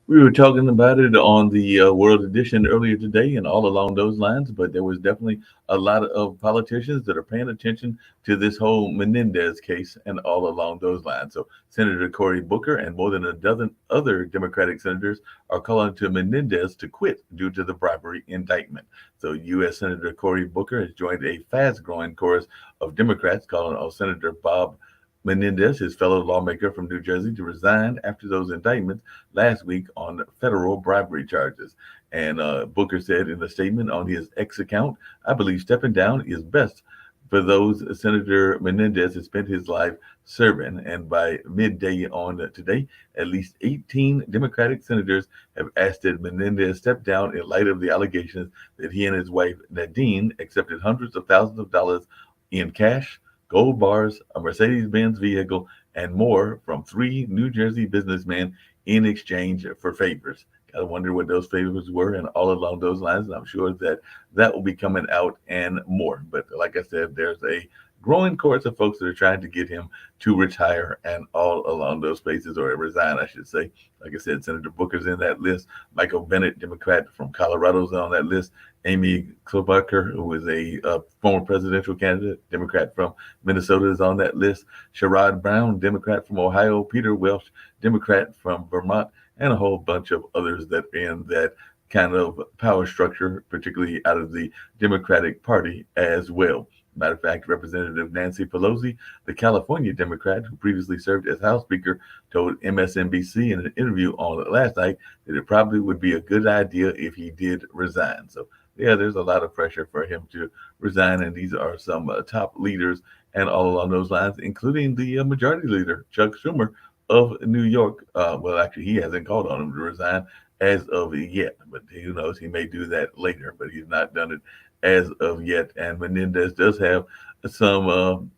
We were talking about it on the World Edition earlier today and all along those lines, but there was definitely a lot of politicians that are paying attention to this whole Menendez case and all along those lines. So, Senator Cory Booker and more than a dozen other Democratic senators are calling to Menendez to quit due to the bribery indictment. So, U.S. Senator Cory Booker has joined a fast growing chorus of Democrats calling on Senator Bob Menendez, his fellow lawmaker from New Jersey, to resign after those indictments last week on federal bribery charges. And Booker said in a statement on his X account, I believe stepping down is best for those Senator Menendez has spent his life serving. And by midday on today, at least 18 Democratic senators have asked that Menendez step down in light of the allegations that he and his wife Nadine accepted hundreds of thousands of dollars in cash, gold bars, a Mercedes Benz vehicle, and more from three New Jersey businessmen in exchange for favors. I wonder what those favors were and all along those lines. And I'm sure that that will be coming out and more. But like I said, there's a growing chorus of folks that are trying to get him to retire and all along those spaces or resign, I should say. Like I said, Senator Booker's in that list. Michael Bennet, Democrat from Colorado's on that list. Amy Klobuchar, who is a former presidential candidate, Democrat from Minnesota, is on that list. Sherrod Brown, Democrat from Ohio. Peter Welch, Democrat from Vermont, and a whole bunch of others that are in that kind of power structure, particularly out of the Democratic Party as well. Matter of fact, Representative Nancy Pelosi, the California Democrat who previously served as House Speaker, told MSNBC in an interview on last night that it probably would be a good idea if he did resign. So, yeah, there's a lot of pressure for him to resign, and these are some top leaders and all along those lines, including the majority leader, Chuck Schumer of New York. Well, actually, he hasn't called on him to resign as of yet, but who knows? He may do that later, but he's not done it as of yet. And Menendez does have some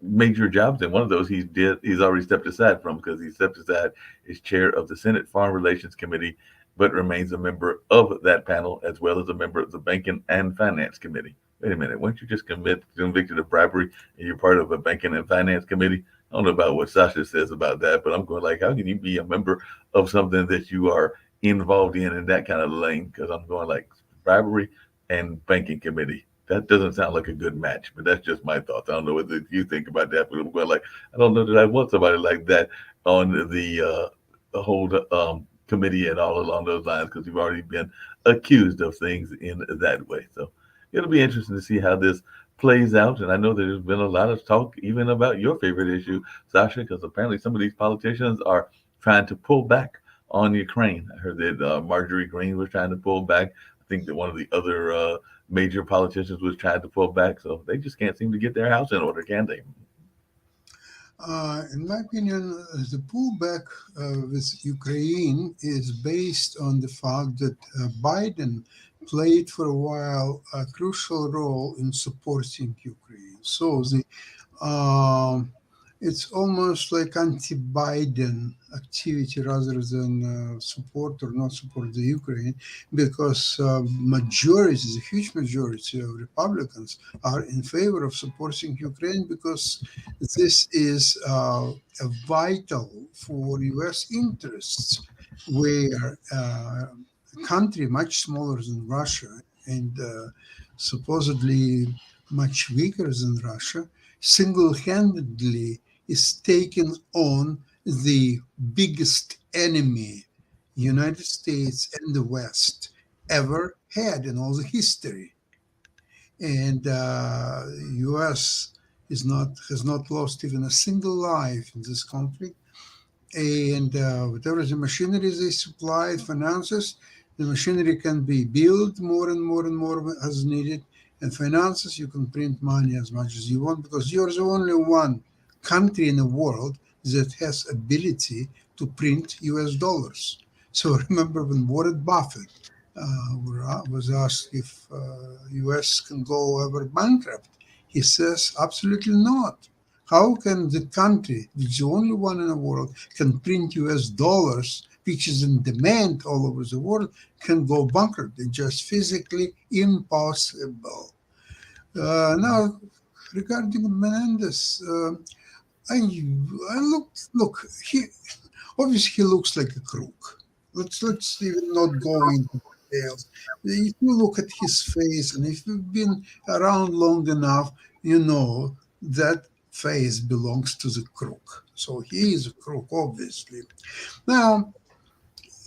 major jobs, and one of those he's already stepped aside from because he stepped aside as chair of the Senate Farm Relations Committee, but remains a member of that panel as well as a member of the Banking and Finance Committee. Wait a minute, weren't you just convicted of bribery and you're part of a Banking and Finance Committee? I don't know about what Sasha says about that, but I'm going like, how can you be a member of something that you are involved in that kind of lane? Because I'm going like bribery and banking committee. That doesn't sound like a good match, but that's just my thoughts. I don't know what you think about that, but I'm going like, I don't know that I want somebody like that on the whole committee and all along those lines because you've already been accused of things in that way. So it'll be interesting to see how this plays out. And I know there's been a lot of talk even about your favorite issue, Sasha, because apparently some of these politicians are trying to pull back on Ukraine. I heard that Marjorie Greene was trying to pull back. I think that one of the other major politicians was trying to pull back. So they just can't seem to get their house in order, can they? In my opinion, the pullback with Ukraine is based on the fact that Biden played for a while a crucial role in supporting Ukraine. So um, it's almost like anti-Biden activity rather than support or not support the Ukraine, because majority, the huge majority of Republicans are in favor of supporting Ukraine because this is vital for U.S. interests, where a country much smaller than Russia and supposedly much weaker than Russia single-handedly is taking on the biggest enemy United States and the West ever had in all the history. And U.S. is not has not lost even a single life in this conflict. And whatever the machinery they supply, finances, the machinery can be built more and more and more as needed. And finances, you can print money as much as you want because you're the only one country in the world that has ability to print US dollars. So remember when Warren Buffett was asked if US can go ever bankrupt, he says absolutely not. How can the country, which is the only one in the world, can print US dollars, which is in demand all over the world, can go bankrupt? It's just physically impossible. Now, regarding Menendez, I look, he obviously he looks like a crook. let's even not go into details. If you look at his face, and if you've been around long enough, you know that face belongs to the crook. So he is a crook, obviously. Now,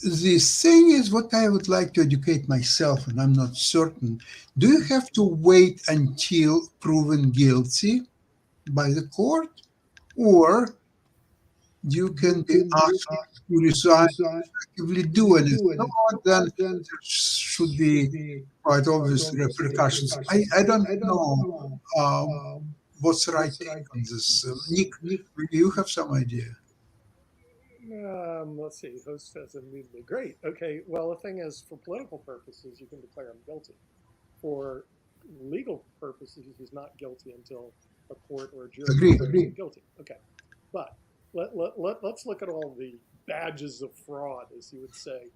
the thing is, what I would like to educate myself, and I'm not certain. Do you have to wait until proven guilty by the court, or you can be asked to resign, actively do anything? No, then there should be quite obvious repercussions. I don't know uh, what's the right take on this. Nick, you have some idea? Let's see. Host says immediately. Great. Okay. Well, the thing is, for political purposes, you can declare him guilty. For legal purposes, he's not guilty until a court or a jury Agree. declares him guilty. Okay. But let's look at all the badges of fraud, as you would say.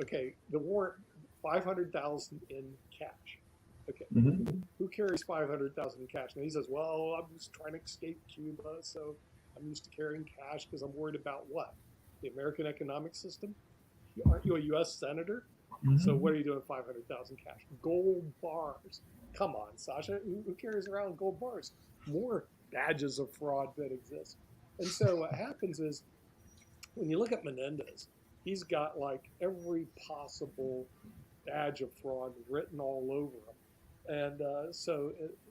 Okay. The warrant, 500,000 in cash. Okay. Mhm. Who carries 500,000 in cash? And he says, well, I'm just trying to escape Cuba, so I'm used to carrying cash because I'm worried about what? The American economic system? Aren't you a U.S. senator? So what are you doing 500,000 cash? Gold bars. Come on, Sasha. Who carries around gold bars? More badges of fraud that exist. And so what happens is when you look at Menendez, he's got like every possible badge of fraud written all over him. And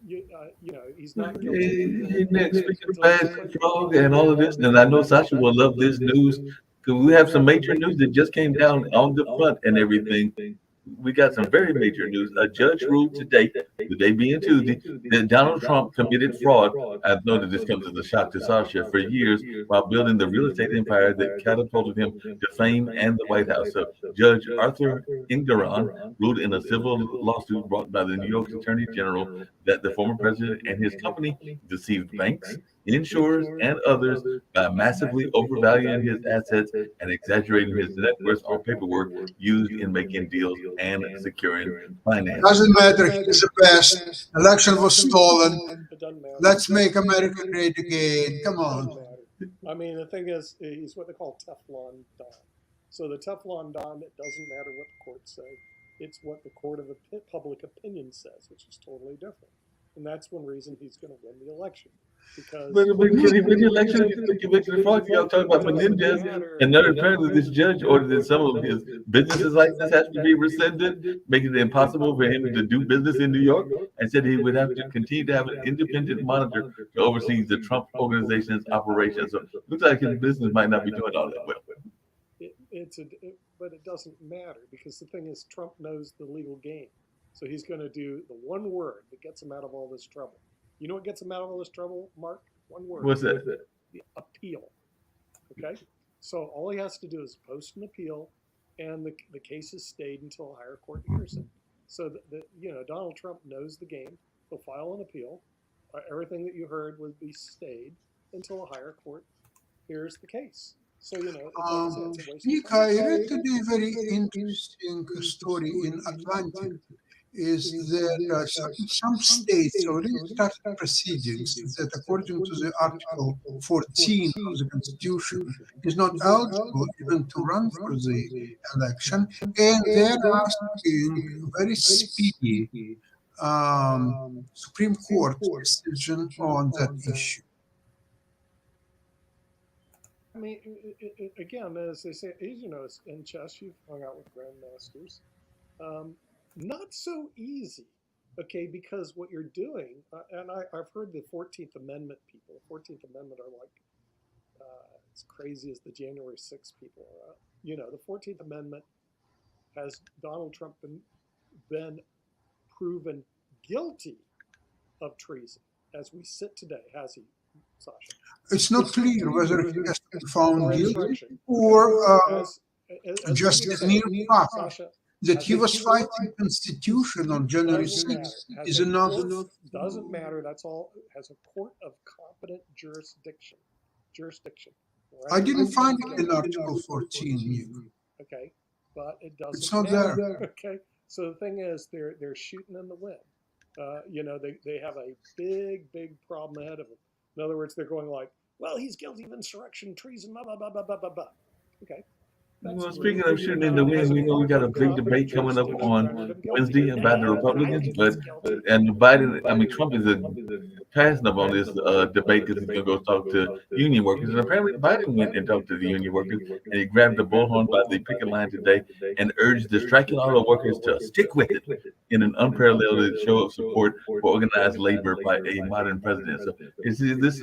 you know, he's not guilty Hey, Nick, speaking of until he's bad declared guilty. frog and all of this, and I know Sasha will love this news because we have some major news that just came down on the front and everything. We got some very major news. A judge ruled today, the day being Tuesday, that Donald Trump committed fraud. I know that this comes as a shock to Sasha for years while building the real estate empire that catapulted him to fame and the White House. So Judge Arthur Engoron ruled in a civil lawsuit brought by the New York Attorney General that the former president and his company deceived banks, insurers, and others by massively overvaluing his assets and exaggerating his net worth on paperwork used in making deals and securing financing. Doesn't matter. He's the best. Election was stolen. It doesn't matter. Let's make America great again. Come It on. doesn't matter. I mean, the thing is, he's what they call Teflon Don. So the Teflon Don, it doesn't matter what the courts say. It's what the court of public opinion says, which is totally different. And that's one reason he's going to win the election. Because But can he win the election if he convicted of fraud? Y'all talking about it doesn't Menendez, matter. and then apparently this judge ordered that some of his businesses license has to be rescinded, making it impossible for him to do business in New York, and said he would have to continue to have an independent monitor to oversee the Trump organization's operations. So looks like his business might not be doing all that well. But it doesn't matter because the thing is, Trump knows the legal game, so he's going to do the one word that gets him out of all this trouble. You know what gets him out of all this trouble, Mark? One word. What's that? The appeal. Okay, so all he has to do is post an appeal, and the case is stayed until a higher court hears it. So Donald Trump knows the game. He'll file an appeal. Everything that you heard would be stayed until a higher court hears the case. So it's like I said, it's a waste Nick, of time. I read today a very interesting story in Atlantic. Is that some states already started proceedings that, according to the Article 14 of the Constitution, is not eligible even to run for the election, and they're asking very speedy Supreme Court decision on that issue. I mean, again, as they say, in chess, you've hung out with grandmasters. Not so easy, okay, because what you're doing, and I've heard the 14th Amendment people, the 14th Amendment are like as crazy as the January 6th people are. The 14th Amendment has Donald Trump been proven guilty of treason as we sit today, has he, Sasha? It's not clear whether he has been found guilty or just a mere fact that he was fighting Constitution on January 6th is enough. Doesn't matter. That's all. Has a court of competent jurisdiction. Right? I didn't find it in Article 14. Okay, but it doesn't. It's not matter. there. Okay, so the thing is, they're shooting in the wind. They have a big problem ahead of them. In other words, they're going like, well, he's guilty of insurrection, treason, blah blah blah blah blah blah blah. Okay, Well, speaking of shooting in the wind, we know we got a big debate coming up on Wednesday about the Republicans, but and Biden, I mean Trump is passing up on this debate because he's going to go talk to union workers. And apparently Biden went and talked to the union workers, and he grabbed the bullhorn by the picket line today and urged the striking auto workers to stick with it in an unparalleled show of support for organized labor by a modern president. So is this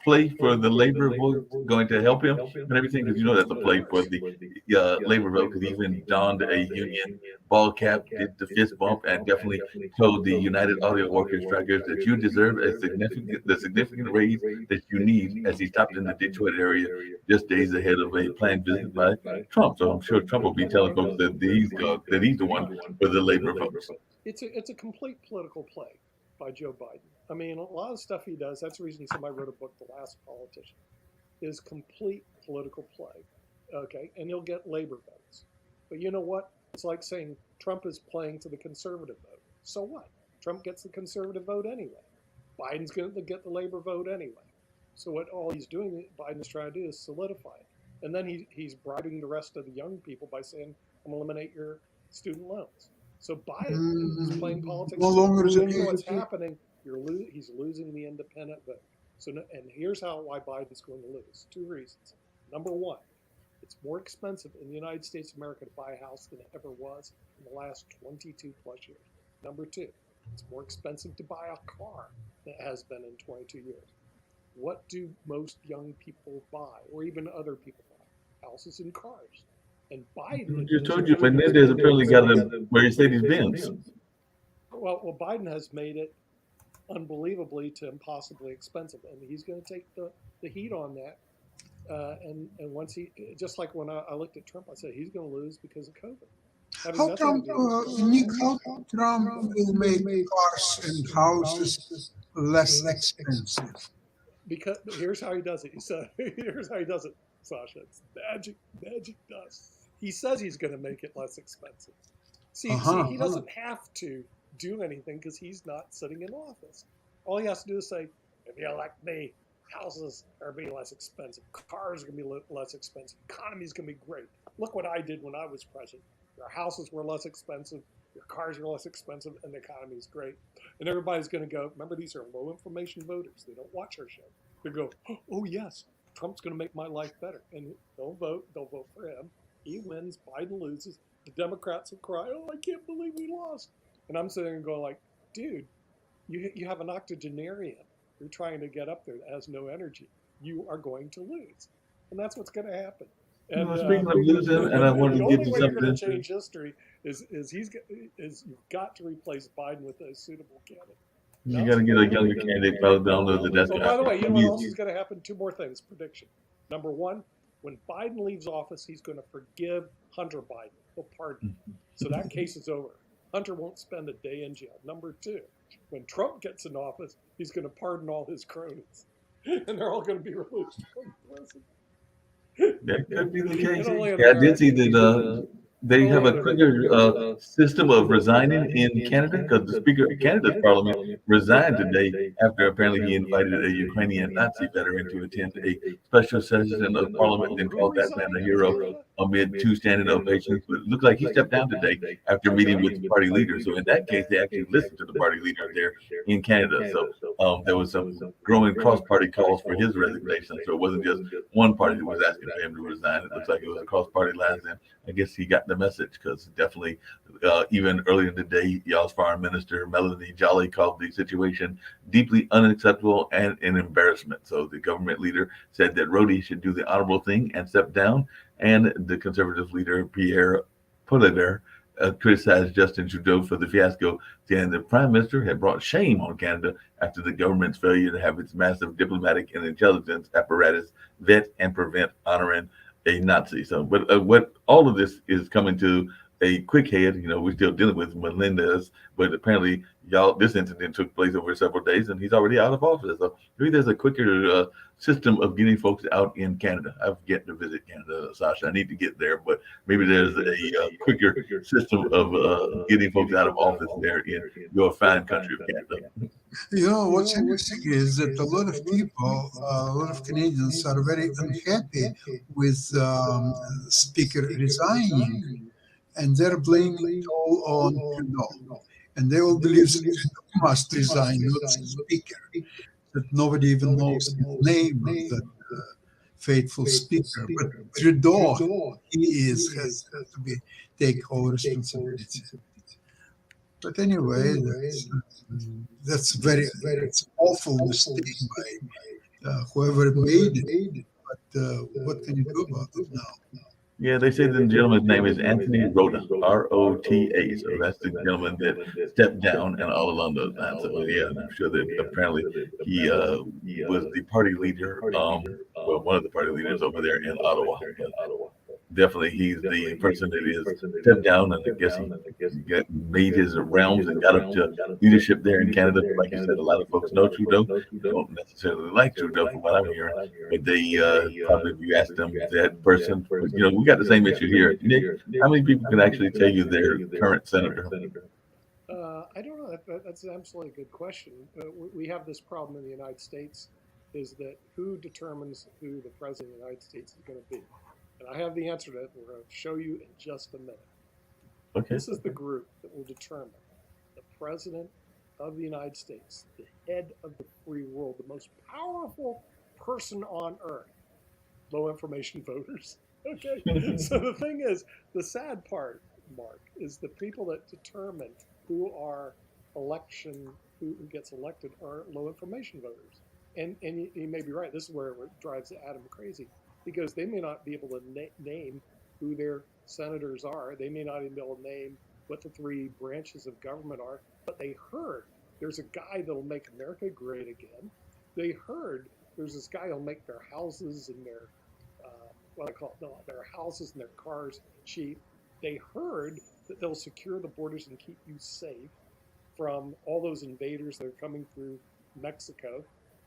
play for the labor vote going to help him and everything? Because you know that's a play for the labor vote, because he even donned a union ball cap, did the fist bump, and definitely told the United Auto Workers strikers that you deserve the significant raise that you need, as he stopped in the Detroit area just days ahead of a planned visit by Trump. So I'm sure Trump will be telling folks that he's the one for the labor votes. It's a complete political play by Joe Biden. I mean, a lot of stuff he does, that's the reason somebody wrote a book, The Last Politician, is complete political play. Okay, and you'll get labor votes. But you know what? It's like saying Trump is playing to the conservative vote. So what? Trump gets the conservative vote anyway. Biden's going to get the labor vote anyway. So what all he's doing, Biden is trying to do, is solidify it. And then he's bribing the rest of the young people by saying, I'm going to eliminate your student loans. So Biden is playing politics. No longer is you it know what's happening. He's losing the independent vote. And here's why Biden's going to lose. Two reasons. Number one, it's more expensive in the United States of America to buy a house than it ever was in the last 22 plus years. Number two, it's more expensive to buy a car than it has been in 22 years. What do most young people buy, or even other people buy? Houses and cars. And Biden just told you, Menendez apparently got a Mercedes Benz. Well, Biden has made it unbelievably to impossibly expensive, and he's going to take the heat on that. And once just like when I looked at Trump, I said he's going to lose because of COVID. How Trump, Nick, how Trump will make cars and houses less expensive? Because here's how he does it. He said, here's how he does it, Sasha. It's magic dust. He says he's going to make it less expensive. See, he doesn't have to do anything because he's not sitting in office. All he has to do is say, if you elect me, houses are going to be less expensive. Cars are going to be less expensive. Economy is going to be great. Look what I did when I was president. Your houses were less expensive. Your cars are less expensive, and the economy is great. And everybody's going to go, remember, these are low information voters. They don't watch our show. They go, oh, yes, Trump's going to make my life better. And they'll vote for him. He wins, Biden loses. The Democrats will cry, oh, I can't believe we lost. And I'm sitting there and going like, dude, you have an octogenarian. You're trying to get up there that has no energy. You are going to lose. And that's what's going to happen. And speaking of losing, and I wanted to get to the only way you're going to something. change history is you've got to replace Biden with a suitable candidate. You got to get a younger candidate. Probably don't know that that's Oh, going to by the way, you know happen. what else is going to happen? Two more things. Prediction. Number one, when Biden leaves office, he's going to forgive Hunter Biden. He'll pardon him. So that case is over. Hunter won't spend a day in jail. Number two, when Trump gets in office, he's going to pardon all his cronies. And they're all going to be released from prison. That could be the case. only in Yeah, I did America. see that they have a quicker system of resigning in Canada, because the Speaker of Canada's Parliament resigned today after apparently he invited a Ukrainian Nazi veteran to attend a special session of Parliament and called that man a hero amid two standing ovations. But it looked like he stepped down today after meeting with the party leader. So in that case, they actually listened to the party leader there in Canada. So there was some growing cross-party calls for his resignation. So it wasn't just one party that was asking for him to resign. It looks like it was a cross-party line. And I guess he got the message, because definitely even earlier in the day, y'all's foreign minister, Melanie Joly, called the situation deeply unacceptable and an embarrassment. So the government leader said that Rodi should do the honorable thing and step down. And the conservative leader, Pierre Poilievre, criticized Justin Trudeau for the fiasco, saying the prime minister had brought shame on Canada after the government's failure to have its massive diplomatic and intelligence apparatus vet and prevent honoring a Nazi. So, but what all of this is coming to a quick head. We're still dealing with Melendez, but apparently, this incident took place over several days, and he's already out of office. So maybe there's a quicker system of getting folks out in Canada. I've yet to visit Canada, Sasha. I need to get there, but maybe there's a quicker system of getting folks out of office there in your fine country of Canada. What's interesting is that a lot of people, a lot of Canadians are very unhappy with Speaker resigning, and they're blaming it all on Trudeau. And they all believe that Trudeau must resign, not the Speaker, that nobody even knows the name of that faithful Speaker. But Trudeau, has to take all responsibility. But anyway, that's it's awful mistake by whoever made it. But what can you do about it now? Yeah, they say the gentleman's name is Anthony Rota, Rota. So that's the gentleman that stepped down and all along those lines. So yeah, I'm sure that apparently he was the party leader, well, one of the party leaders over there in Ottawa. Definitely, he's the person that is stepped down, and I guess he made his realms and got up to leadership there in Canada. Like you said, a lot of folks know Trudeau, don't necessarily like Trudeau from what I'm hearing, but they probably, if you ask them that person, we got the same issue here. Nick, how many people can actually tell you their current senator? I don't know. That's an absolutely good question. We have this problem in the United States, is that who determines who the president of the United States is going to be? And I have the answer to that. We're going to show you in just a minute. Okay. This is the group that will determine the president of the United States, the head of the free world, the most powerful person on earth. Low information voters. Okay. So the thing is, the sad part, Mark, is the people that determine who gets elected are low information voters. And you may be right. This is where it drives Adam crazy, because they may not be able to name who their senators are. They may not even be able to name what the three branches of government are, but they heard there's a guy that'll make America great again. They heard there's this guy who'll make their houses and their their houses and their cars cheap. They heard that they'll secure the borders and keep you safe from all those invaders that are coming through Mexico.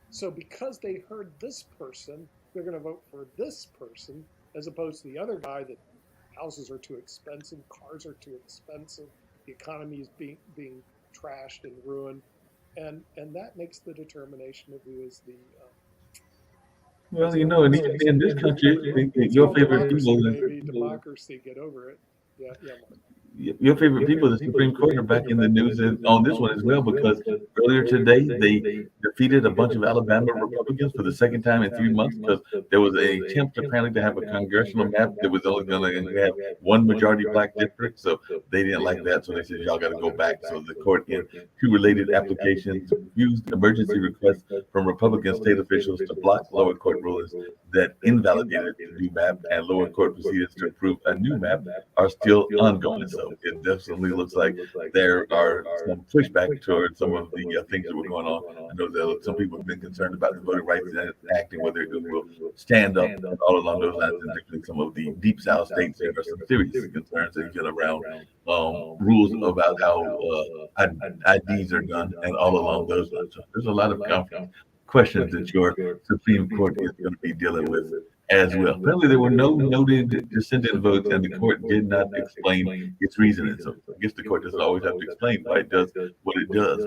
So because they heard this person, they're going to vote for this person as opposed to the other guy that houses are too expensive, cars are too expensive, the economy is being trashed and ruined, and that makes the determination of who is the well, in this country, your favorite people, democracy, get over it. Yeah, Mark. Your favorite people, the Supreme Court, are back in the news on this one as well, because earlier today they defeated a bunch of Alabama Republicans for the second time in 3 months, because there was an attempt apparently to have a congressional map that was only going to have one majority black district. So they didn't like that. So they said, y'all got to go back. So the court, in two related applications, used emergency requests from Republican state officials to block lower court rulings that invalidated the new map, and lower court proceedings to approve a new map are still ongoing. So it definitely looks like there are some pushback towards some of the things that were going on. I know that some people have been concerned about the Voting Rights Act and whether it will stand up, and all along those lines. And actually, some of the Deep South states, there are some serious concerns that get around rules about how IDs are done, and all along those lines. So there's a lot of questions that your Supreme Court is going to be dealing with as well. Apparently, there were no noted dissenting votes, and the court did not explain its reasoning. So I guess the court doesn't always have to explain why it does what it does.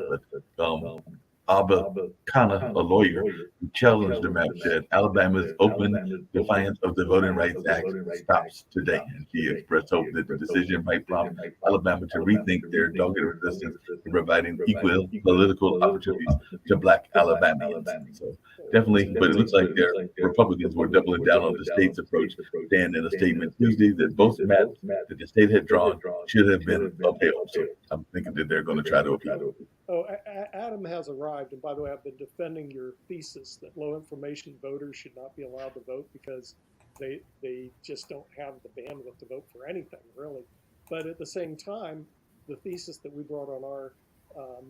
But Abba Khanna, a lawyer who challenged the map, said Alabama's open defiance of the Voting Rights Act stops today. And she expressed hope that the decision might prompt Alabama to rethink their dogged resistance to providing equal political opportunities to Black Alabamians. So definitely, but it looks like their Republicans were doubling down on the state's approach, saying in a statement Tuesday that both maps that the state had drawn should have been upheld. So I'm thinking that they're going to try to appeal. Oh, Adam has arrived. And by the way, I've been defending your thesis that low information voters should not be allowed to vote because they just don't have the bandwidth to vote for anything, really. But at the same time, the thesis that we brought on our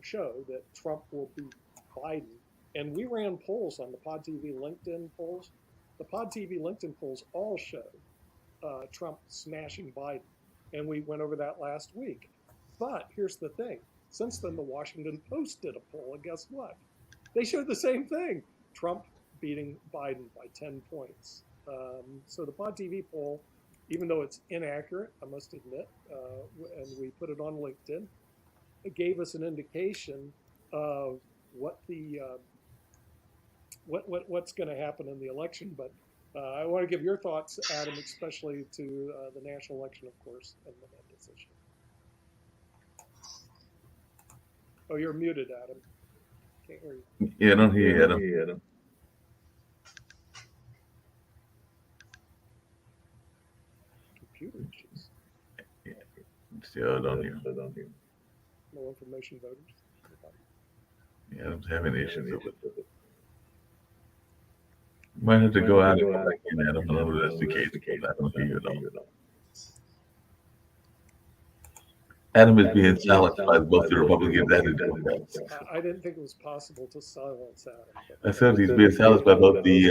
show that Trump will beat Biden, and we ran polls on the Pod TV LinkedIn polls. The Pod TV LinkedIn polls all show Trump smashing Biden. And we went over that last week. But here's the thing. Since then, the Washington Post did a poll, and guess what? They showed the same thing. Trump beating Biden by 10 points. So the Pod TV poll, even though it's inaccurate, I must admit, and we put it on LinkedIn, it gave us an indication of what the what's going to happen in the election. But I want to give your thoughts, Adam, especially to the national election, of course, and the Menendez issue. Oh, you're muted, Adam. Can't hear you. Yeah, I don't hear you, Adam. Computer issues. Still don't hear. No information voters. Yeah, I'm having issues with it. Might have to go out and come back in. I don't know if that's the case. I don't hear you at all. Adam is being silenced by both the Republicans and the Democrats. I didn't think it was possible to silence Adam. I said he's being silenced by both the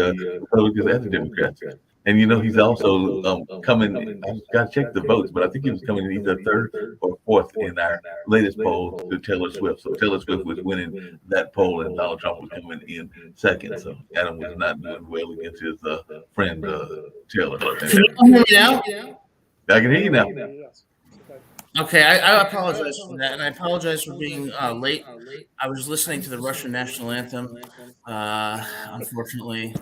Republicans and the Democrats. And you know, he's also coming. I've got to check the votes, but I think he was coming in either third or fourth in our latest poll to Taylor Swift. So Taylor Swift was winning that poll, and Donald Trump was coming in second. So Adam was not doing well against his friend Taylor. Can you hear me now? I can hear you now. Yes. Okay, I apologize for that, and I apologize for being late. I was listening to the Russian national anthem, unfortunately,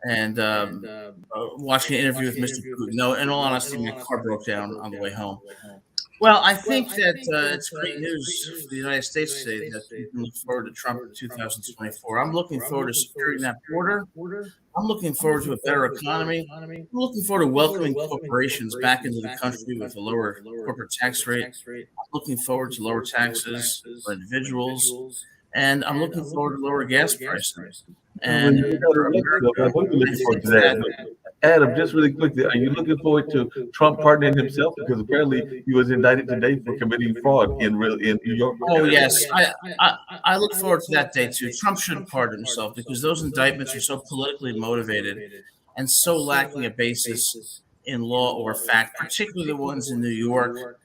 and watching an interview with Mr. Putin. No, in all honesty, my car broke down on the way home. Well, I think that it's great news for the United States today that we can look forward to Trump in 2024. I'm looking forward to securing that border. I'm looking forward to a better economy. I'm looking forward to welcoming corporations back into the country with a lower corporate tax rate. I'm looking forward to lower taxes for individuals. And I'm looking forward to lower gas prices. And Adam, just really quickly, are you looking forward to Trump pardoning himself? Because apparently he was indicted today for committing fraud in New York. Oh, yes. I look forward to that day, too. Trump should pardon himself because those indictments are so politically motivated and so lacking a basis in law or fact, particularly the ones in New York,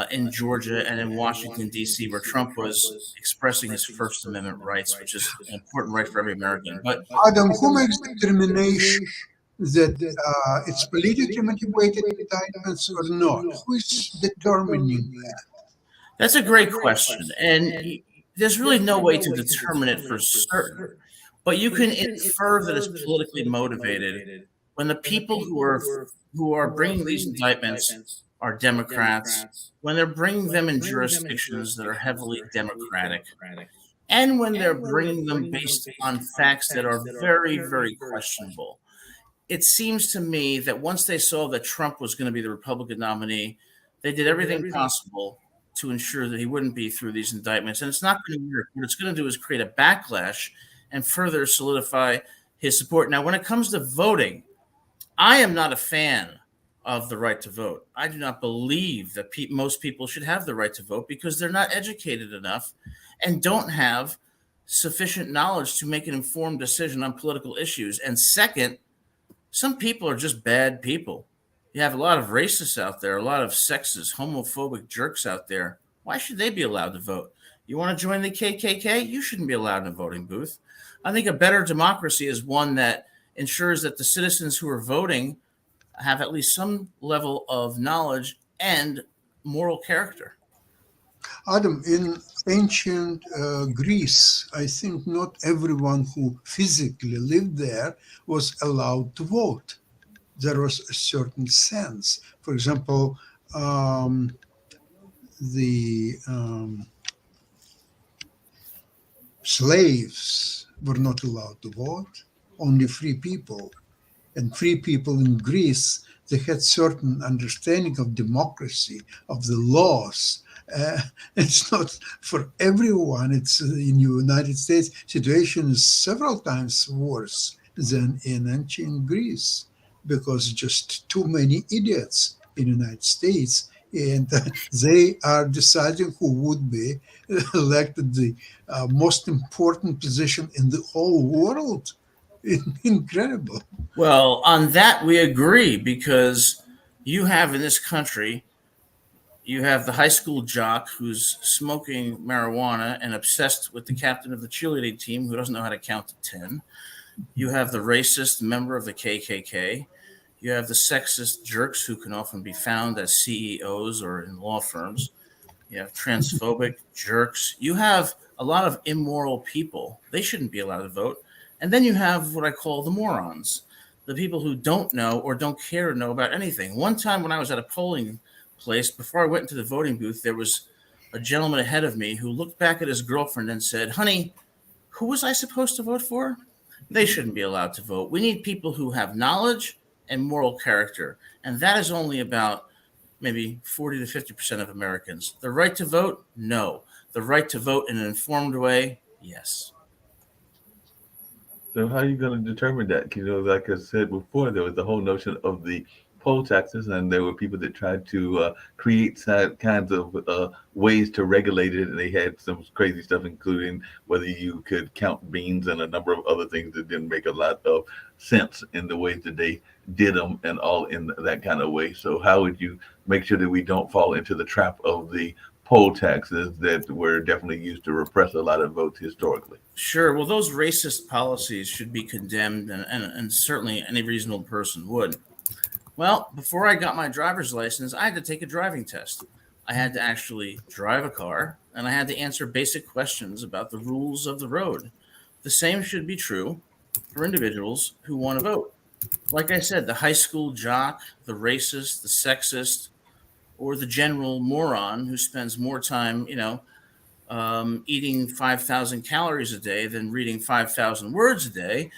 in Georgia, and in Washington, D.C., where Trump was expressing his First Amendment rights, which is an important right for every American. But Adam, who makes the determination that it's politically motivated indictments or not? Who is determining that? That's a great question. And there's really no way to determine it for certain. But you can infer that it's politically motivated when the people who are bringing these indictments are Democrats, when they're bringing them in jurisdictions that are heavily Democratic, and when they're bringing them based on facts that are very, very questionable. It seems to me that once they saw that Trump was going to be the Republican nominee, they did everything possible to ensure that he wouldn't be through these indictments. And it's not going to work. What it's going to do is create a backlash and further solidify his support. Now, when it comes to voting, I am not a fan of the right to vote. I do not believe that most people should have the right to vote because they're not educated enough and don't have sufficient knowledge to make an informed decision on political issues. And second, some people are just bad people. You have a lot of racists out there, a lot of sexist, homophobic jerks out there. Why should they be allowed to vote? You want to join the KKK? You shouldn't be allowed in a voting booth. I think a better democracy is one that ensures that the citizens who are voting have at least some level of knowledge and moral character. Adam, in ancient Greece, I think not everyone who physically lived there was allowed to vote. There was a certain sense. For example, the slaves were not allowed to vote, only free people. And free people in Greece, they had certain understanding of democracy, of the laws. It's not for everyone. It's in the United States, situation is several times worse than in ancient Greece because just too many idiots in the United States, and they are deciding who would be elected the most important position in the whole world. Incredible. Well, on that we agree because you have in this country You have the high school jock who's smoking marijuana and obsessed with the captain of the cheerleading team who doesn't know how to count to 10. You have the racist member of the KKK. You have the sexist jerks who can often be found as CEOs or in law firms. You have transphobic jerks. You have a lot of immoral people. They shouldn't be allowed to vote. And then you have what I call the morons, the people who don't know or don't care to know about anything. One time when I was at a polling place, before I went into the voting booth, there was a gentleman ahead of me who looked back at his girlfriend and said, "Honey, who was I supposed to vote for?" They shouldn't be allowed to vote. We need people who have knowledge and moral character. And that is only about maybe 40 to 50% of Americans. The right to vote? No. The right to vote in an informed way? Yes. So how are you going to determine that? You know, like I said before, there was the whole notion of the poll taxes, and there were people that tried to create kinds of ways to regulate it, and they had some crazy stuff, including whether you could count beans and a number of other things that didn't make a lot of sense in the ways that they did them, and all in that kind of way. So how would you make sure that we don't fall into the trap of the poll taxes that were definitely used to repress a lot of votes historically? Sure. Well, those racist policies should be condemned, and certainly any reasonable person would. Well, before I got my driver's license, I had to take a driving test. I had to actually drive a car, and I had to answer basic questions about the rules of the road. The same should be true for individuals who want to vote. Like I said, the high school jock, the racist, the sexist, or the general moron who spends more time, eating 5,000 calories a day than reading 5,000 words a day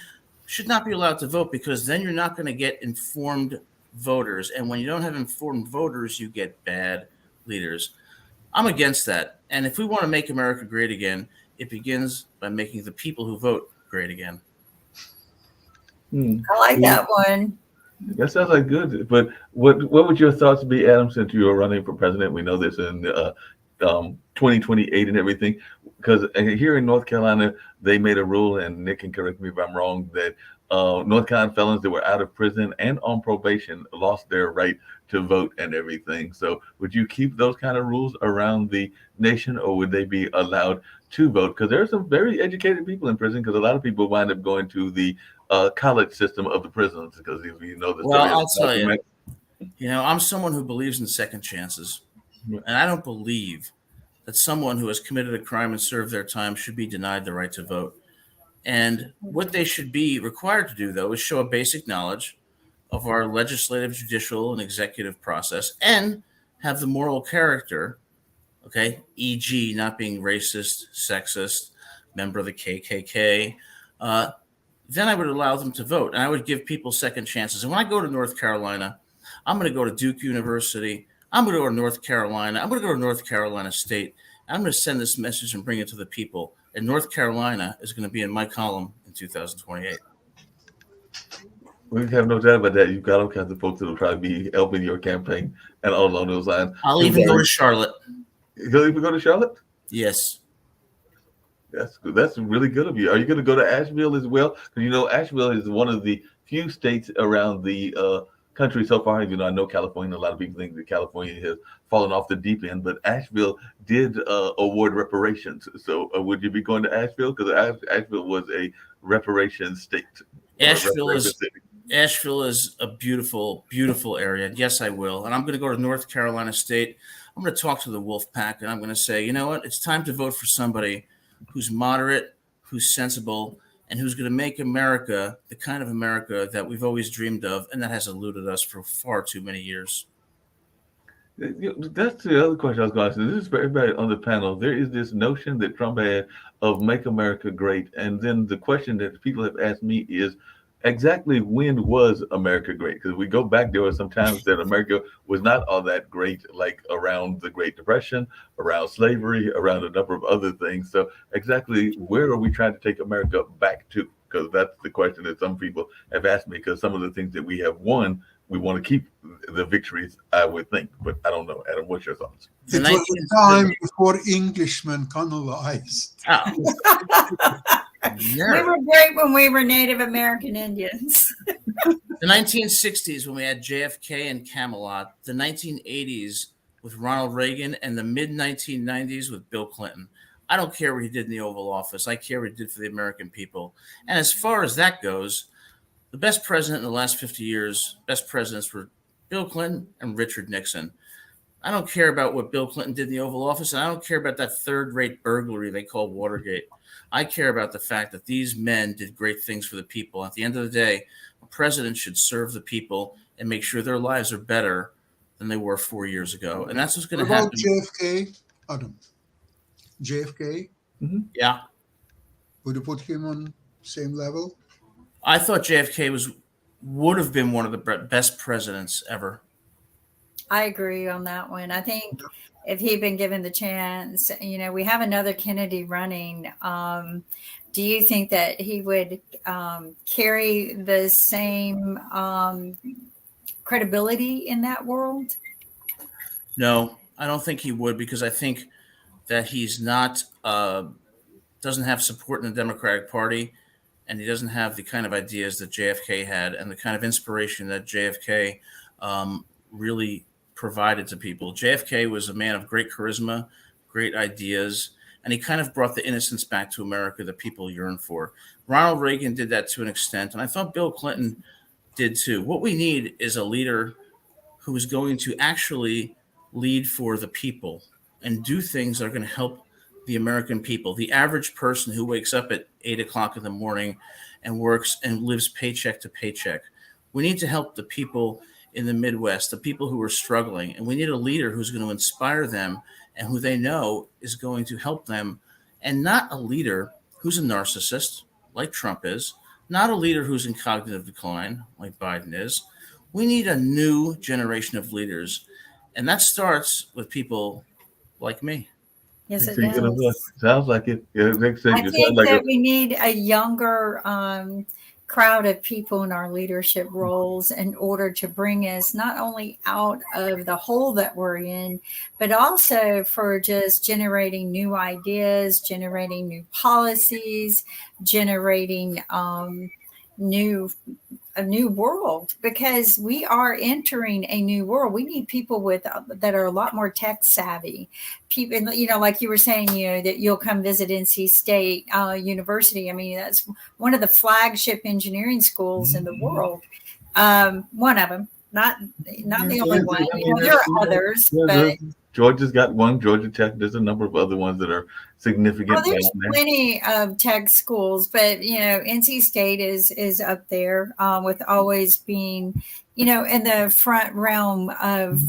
should not be allowed to vote, because then you're not going to get informed voters. And when you don't have informed voters, you get bad leaders. I'm against that. And if we want to make America great again, it begins by making the people who vote great again. I like that one. That sounds like good. But what would your thoughts be, Adam, since you are running for president? We know this in 2028 and everything, because here in North Carolina, they made a rule, and Nick can correct me if I'm wrong, that North Carolina felons that were out of prison and on probation lost their right to vote and everything. So would you keep those kind of rules around the nation, or would they be allowed to vote? Because there are some very educated people in prison, because a lot of people wind up going to the college system of the prisons, because if you know the story. Well, I'll tell you, I'm someone who believes in second chances, and I don't believe that someone who has committed a crime and served their time should be denied the right to vote. And what they should be required to do, though, is show a basic knowledge of our legislative, judicial, and executive process, and have the moral character, e.g., not being racist, sexist, member of the KKK. Then I would allow them to vote, and I would give people second chances. And when I go to North Carolina, I'm going to go to Duke University. I'm going to go to North Carolina. I'm going to go to North Carolina State. I'm going to send this message and bring it to the people. And North Carolina is going to be in my column in 2028. We have no doubt about that. You've got all kinds of folks that will probably be helping your campaign and all along those lines. I'll even go to Charlotte. You'll even go to Charlotte? Yes. That's good. That's really good of you. Are you going to go to Asheville as well? Because Asheville is one of the few states around the country so far. I know California. A lot of people think that California has fallen off the deep end, but Asheville did award reparations. So would you be going to Asheville? Because Asheville was a reparations state. Asheville is a beautiful, beautiful area. Yes, I will. And I'm going to go to North Carolina State. I'm going to talk to the Wolf Pack, and I'm going to say, you know what? It's time to vote for somebody who's moderate, who's sensible, and who's going to make America the kind of America that we've always dreamed of, and that has eluded us for far too many years. That's the other question I was going to ask. This is for everybody on the panel. There is this notion that Trump had of make America great. And then the question that people have asked me is, exactly when was America great? Because we go back, there were some times that America was not all that great, like around the Great Depression, around slavery, around a number of other things. So exactly where are we trying to take America back to? Because that's the question that some people have asked me, because some of the things that we have won, we want to keep the victories, I would think. But I don't know. Adam, what's your thoughts? It was a time before Englishmen colonized. We were great when we were Native American Indians. The 1960s, when we had JFK and Camelot. The 1980s, with Ronald Reagan and the mid 1990s with Bill Clinton. I don't care what he did in the Oval Office. I care what he did for the American people. And as far as that goes, the best president in the last 50 years, best presidents were Bill Clinton and Richard Nixon. I don't care about what Bill Clinton did in the Oval Office, and I don't care about that third-rate burglary they call Watergate. I care about the fact that these men did great things for the people. At the end of the day, a president should serve the people and make sure their lives are better than they were 4 years ago. And that's what's going to happen. What about JFK, Adam? JFK? Yeah. Would you put him on same level? I thought JFK would have been one of the best presidents ever. I agree on that one. I think if he'd been given the chance, we have another Kennedy running. Do you think that he would carry the same credibility in that world? No, I don't think he would, because I think that he's not doesn't have support in the Democratic Party, and he doesn't have the kind of ideas that JFK had and the kind of inspiration that JFK really provided to people. JFK was a man of great charisma, great ideas, and he kind of brought the innocence back to America that people yearn for. Ronald Reagan did that to an extent, and I thought Bill Clinton did too. What we need is a leader who is going to actually lead for the people and do things that are going to help the American people. The average person who wakes up at 8 o'clock in the morning and works and lives paycheck to paycheck. We need to help the people in the Midwest, the people who are struggling, and we need a leader who's going to inspire them and who they know is going to help them, and not a leader who's a narcissist like Trump is, not a leader who's in cognitive decline like Biden is. We need a new generation of leaders, and that starts with people like me. Yes, it does. Sounds like it. I think that we need a younger crowd of people in our leadership roles in order to bring us not only out of the hole that we're in, but also for just generating new ideas, generating new policies, generating a new world, because we are entering a new world. We need people that are a lot more tech savvy. People, like you were saying, that you'll come visit NC State University. I mean, that's one of the flagship engineering schools in the world. One of them, not the only one. There are others, but Georgia's got one, Georgia Tech. There's a number of other ones that are significant. Well, there's plenty of tech schools, but NC State is up there with always being, in the front realm of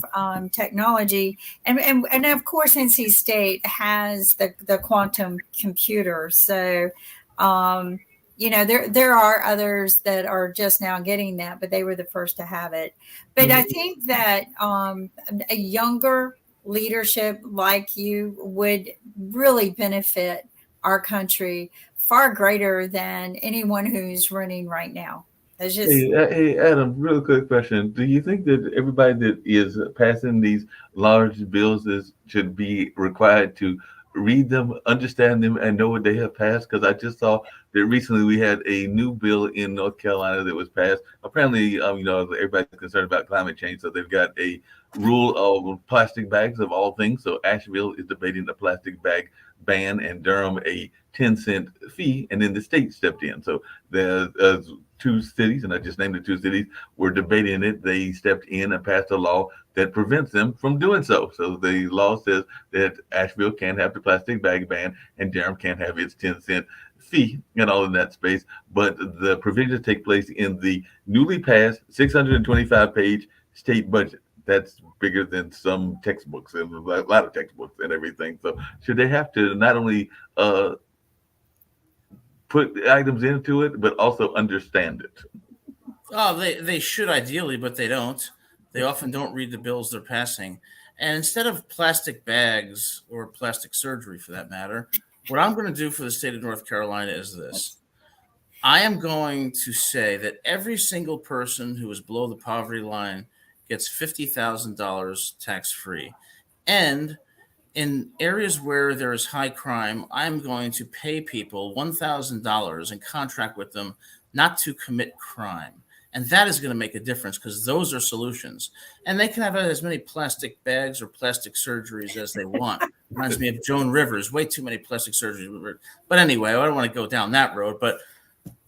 technology, and of course NC State has the quantum computer. So, there are others that are just now getting that, but they were the first to have it. But I think that a younger leadership like you would really benefit our country far greater than anyone who's running right now. It's just hey, Adam, real quick question. Do you think that everybody that is passing these large bills should be required to read them, understand them, and know what they have passed? Because I just saw that recently we had a new bill in North Carolina that was passed. Apparently, everybody's concerned about climate change, so they've got a rule of plastic bags of all things. So Asheville is debating a plastic bag ban, and Durham a 10-cent fee, and then the state stepped in. So there's two cities, and I just named the two cities, were debating it. They stepped in and passed a law that prevents them from doing so. So the law says that Asheville can't have the plastic bag ban and Durham can't have its 10-cent fee and all in that space. But the provisions take place in the newly passed 625-page state budget. That's bigger than some textbooks and a lot of textbooks and everything. So should they have to not only put items into it, but also understand it? Oh, they should ideally, but they don't. They often don't read the bills they're passing. And instead of plastic bags, or plastic surgery for that matter, what I'm going to do for the state of North Carolina is this. I am going to say that every single person who is below the poverty line gets $50,000 tax-free. And in areas where there is high crime, I'm going to pay people $1,000 and contract with them not to commit crime. And that is going to make a difference because those are solutions. And they can have as many plastic bags or plastic surgeries as they want. Reminds me of Joan Rivers, way too many plastic surgeries. But anyway, I don't want to go down that road. But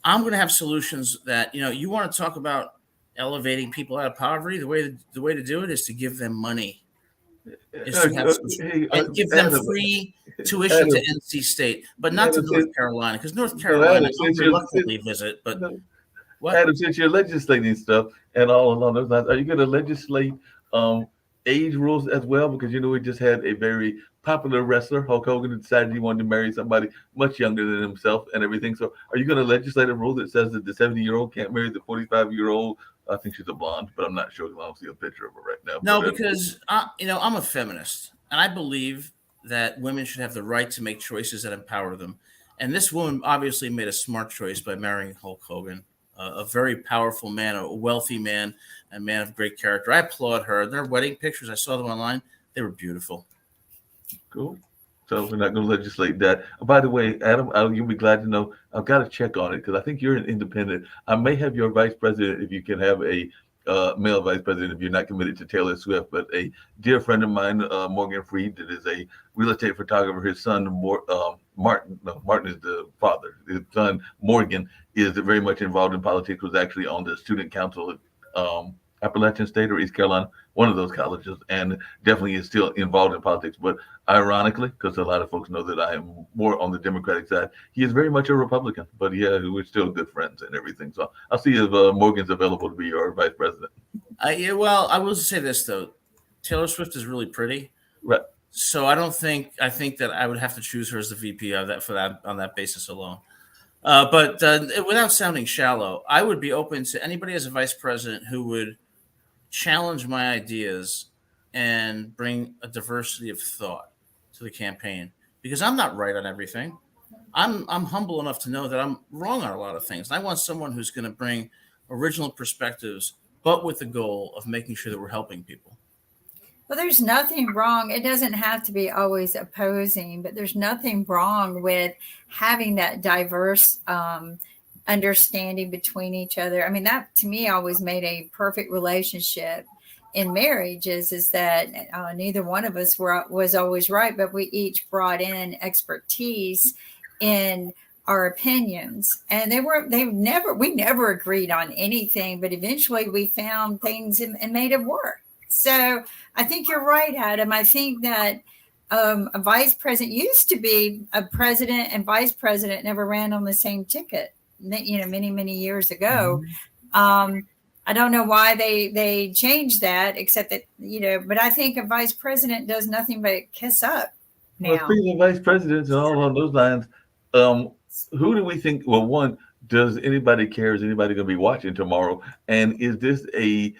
I'm going to have solutions that, you want to talk about elevating people out of poverty. The way to do it is to give them money. Is to have and give them free tuition to NC State, but not to North Carolina, because North Carolina, I'll reluctantly visit. But what? Adam, since you're legislating stuff and all along those lines, are you going to legislate age rules as well? Because we just had a very popular wrestler, Hulk Hogan, who decided he wanted to marry somebody much younger than himself and everything. So, are you going to legislate a rule that says that the 70-year-old can't marry the 45-year-old? I think she's a blonde, but I'm not sure. I don't see a picture of her right now. No, because I'm a feminist, and I believe that women should have the right to make choices that empower them. And this woman obviously made a smart choice by marrying Hulk Hogan, a very powerful man, a wealthy man, a man of great character. I applaud her. Their wedding pictures, I saw them online. They were beautiful. Cool. So we're not going to legislate that. By the way, Adam, you'll be glad to know I've got to check on it because I think you're an independent. I may have your vice president if you can have a male vice president if you're not committed to Taylor Swift. But a dear friend of mine, Morgan Freed, that is a real estate photographer. His son, Martin is the father. His son, Morgan, is very much involved in politics, was actually on the student council at Appalachian State or East Carolina, one of those colleges, and definitely is still involved in politics. But ironically, because a lot of folks know that I am more on the Democratic side, he is very much a Republican. But yeah, we're still good friends and everything. So I'll see if Morgan's available to be your vice president. I will say this though, Taylor Swift is really pretty, right? So I think that I would have to choose her as the VP of that on that basis alone. But without sounding shallow, I would be open to anybody as a vice president who would challenge my ideas and bring a diversity of thought to the campaign, because I'm not right on everything. I'm humble enough to know that I'm wrong on a lot of things. And I want someone who's going to bring original perspectives, but with the goal of making sure that we're helping people. Well, there's nothing wrong. It doesn't have to be always opposing, but there's nothing wrong with having that diverse understanding between each other. I mean, that to me always made a perfect relationship in marriage is that neither one of us was always right, but we each brought in expertise in our opinions, and we never agreed on anything, but eventually we found things and made it work. So I think you're right, Adam. I think that a vice president used to be a president and vice president never ran on the same ticket, many years ago. Mm-hmm. I don't know why they changed that, except that, but I think a vice president does nothing but kiss up now. Well, speaking of vice presidents and all on those lines, who do we think, well, one, does anybody care? Is anybody going to be watching tomorrow? And is this a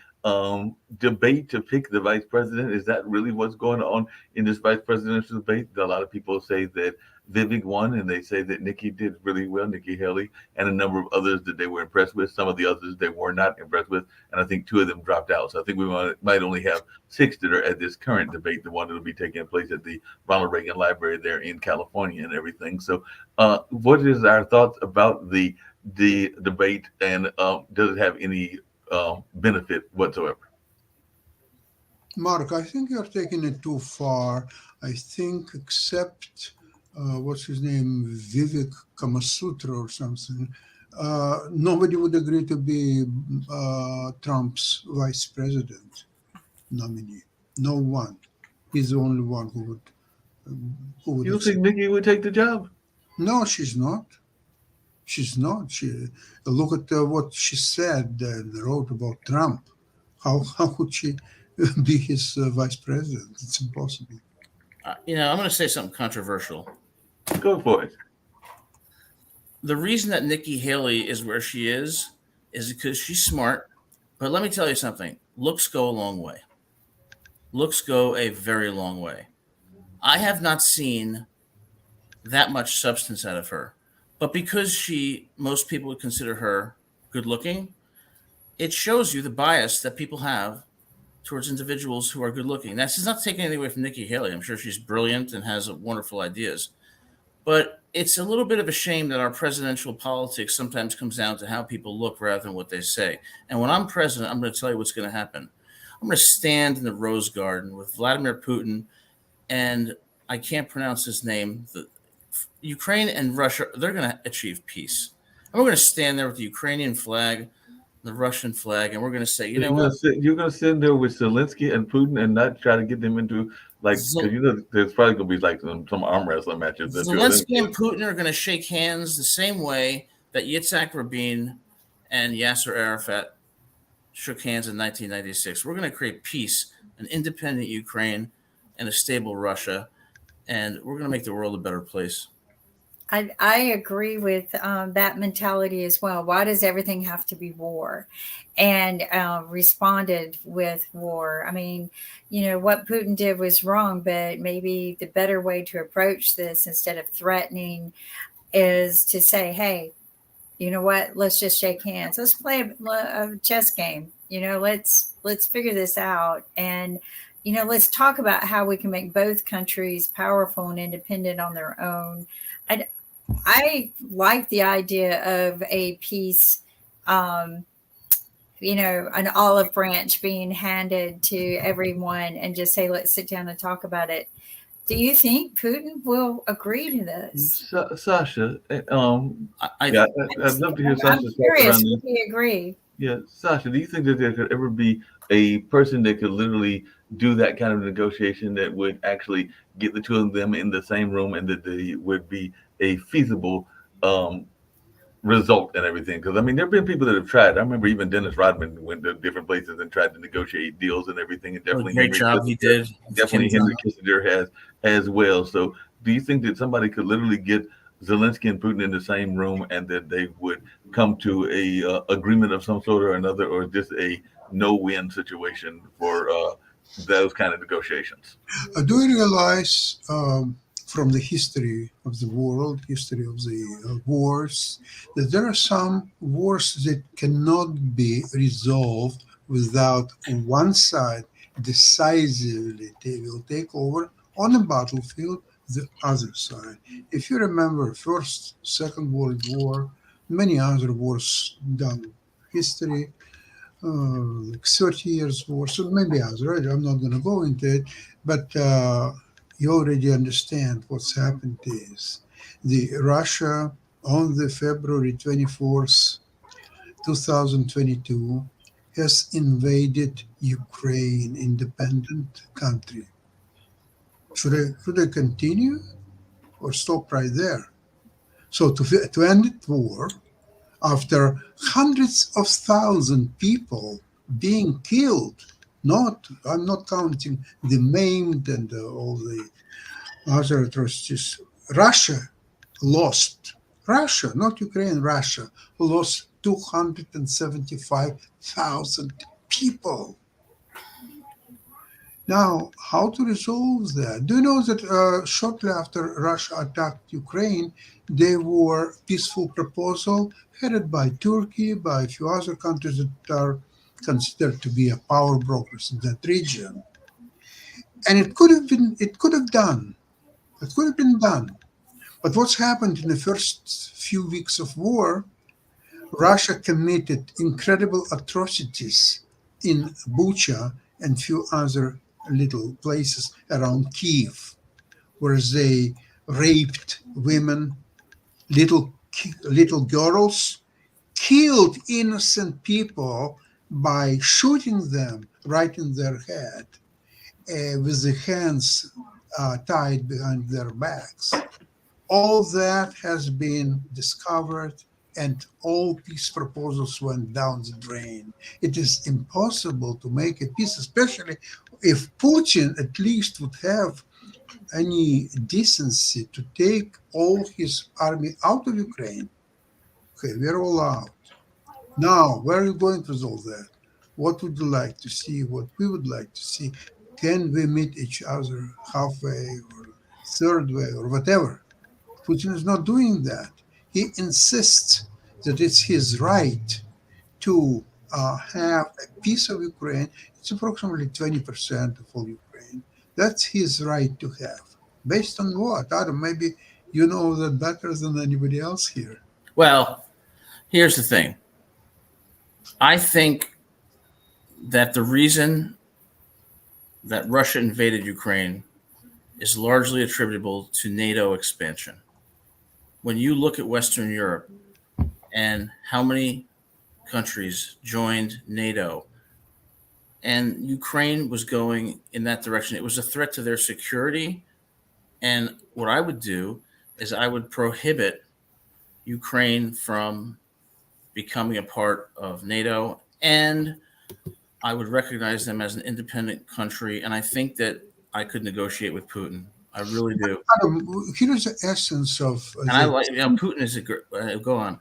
debate to pick the vice president? Is that really what's going on in this vice presidential debate? A lot of people say that Vivek won, and they say that Nikki did really well, Nikki Haley, and a number of others that they were impressed with. Some of the others they were not impressed with, and I think 2 of them dropped out. So I think we might only have 6 that are at this current debate, the one that will be taking place at the Ronald Reagan Library there in California and everything. So what is our thoughts about the debate, and does it have any benefit whatsoever? Mark, I think you're taking it too far. I think except what's his name, Vivek Kamasutra or something, nobody would agree to be Trump's vice president nominee. No one. He's the only one who would. You think Nikki would take the job? No, she's not. She's not. She look at what she said and wrote about Trump. How could she be his vice president? It's impossible. I'm going to say something controversial. Go for it. The reason that Nikki Haley is where she is because she's smart. But let me tell you something. Looks go a long way. Looks go a very long way. I have not seen that much substance out of her. But because most people would consider her good looking, it shows you the bias that people have towards individuals who are good looking. That's not taking anything away from Nikki Haley. I'm sure she's brilliant and has wonderful ideas. But it's a little bit of a shame that our presidential politics sometimes comes down to how people look rather than what they say. And when I'm president, I'm going to tell you what's going to happen. I'm going to stand in the Rose Garden with Vladimir Putin, and I can't pronounce his name. The Ukraine and Russia, they're going to achieve peace. And we're going to stand there with the Ukrainian flag, the Russian flag, and we're going to say, you know what? You're going to sit there with Zelensky and Putin and not try to get them into, like, because there's probably going to be like some arm wrestling matches. Zelensky and Putin are going to shake hands the same way that Yitzhak Rabin and Yasser Arafat shook hands in 1996. We're going to create peace, an independent Ukraine, and a stable Russia, and we're going to make the world a better place. I agree with that mentality as well. Why does everything have to be war? And responded with war. I mean, you know, what Putin did was wrong, but maybe the better way to approach this instead of threatening is to say, hey, you know what, let's just shake hands. Let's play a chess game. You know, let's figure this out. And, you know, let's talk about how we can make both countries powerful and independent on their own. I like the idea of a peace, you know, an olive branch being handed to everyone and just say, let's sit down and talk about it. Do you think Putin will agree to this? Sasha, I'd love to hear Sasha. I'm curious, would he agree? Yeah, Sasha, do you think that there could ever be a person that could literally do that kind of negotiation that would actually get the two of them in the same room and that they would be a feasible result and everything? Because I mean, there have been people that have tried. I remember even Dennis Rodman went to different places and tried to negotiate deals and everything. And definitely, great job he did. Definitely, Henry Kissinger has as well. So, do you think that somebody could literally get Zelensky and Putin in the same room and that they would come to a agreement of some sort or another, or just a no-win situation for those kind of negotiations? Do you realize from the history of the world, history of the wars, that there are some wars that cannot be resolved without one side decisively they will take over on the battlefield the other side. If you remember First, Second World War, many other wars done history, like 30 years war, so maybe others, right? I'm not going to go into it, but you already understand what's happened is the Russia on the February 24th, 2022 has invaded Ukraine, independent country. Should I continue or stop right there? So to end the war, after hundreds of thousands of people being killed, I'm not counting the maimed and all the other atrocities, Russia, not Ukraine, Russia lost 275,000 people. Now, how to resolve that? Do you know that shortly after Russia attacked Ukraine, there were peaceful proposal headed by Turkey, by a few other countries that are considered to be a power brokers in that region. And it could have been done. But what's happened in the first few weeks of war, Russia committed incredible atrocities in Bucha and few other little places around Kiev, where they raped women, little girls, killed innocent people by shooting them right in their head with the hands tied behind their backs. All that has been discovered, and all peace proposals went down the drain. It is impossible to make a peace, especially if Putin at least would have any decency to take all his army out of Ukraine. Okay, we're all out. Now, where are you going to resolve that? What would you like to see? What we would like to see? Can we meet each other halfway or third way or whatever? Putin is not doing that. He insists that it's his right to have a piece of Ukraine. It's approximately 20% of all Ukraine. That's his right to have. Based on what? I don't know, maybe You know that better than anybody else here. Well, here's the thing. I think that the reason that Russia invaded Ukraine is largely attributable to NATO expansion. When you look at Western Europe and how many countries joined NATO, and Ukraine was going in that direction, it was a threat to their security. And what I would do is I would prohibit Ukraine from becoming a part of NATO, and I would recognize them as an independent country. And I think that I could negotiate with Putin. I really do. Here's the essence of. And I like, Putin is go on.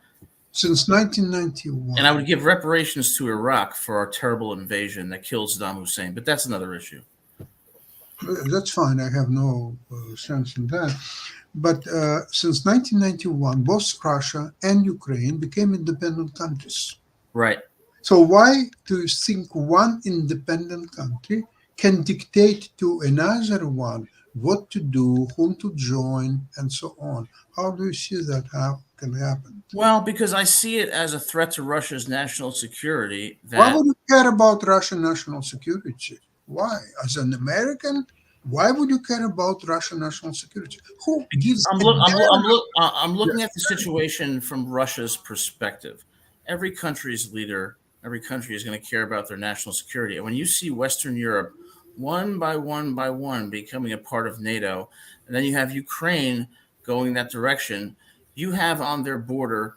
Since 1991. And I would give reparations to Iraq for our terrible invasion that killed Saddam Hussein. But that's another issue. That's fine. I have no sense in that. But since 1991, both Russia and Ukraine became independent countries. Right. So why do you think one independent country can dictate to another one what to do, whom to join, and so on? How do you see that can happen? Well, because I see it as a threat to Russia's national security. Why would you care about Russian national security? Why? As an American, why would you care about Russian national security? Who gives? I'm looking at the situation from Russia's perspective. Every country's leader, every country is going to care about their national security. And when you see Western Europe, one by one, becoming a part of NATO, and then you have Ukraine going that direction, you have on their border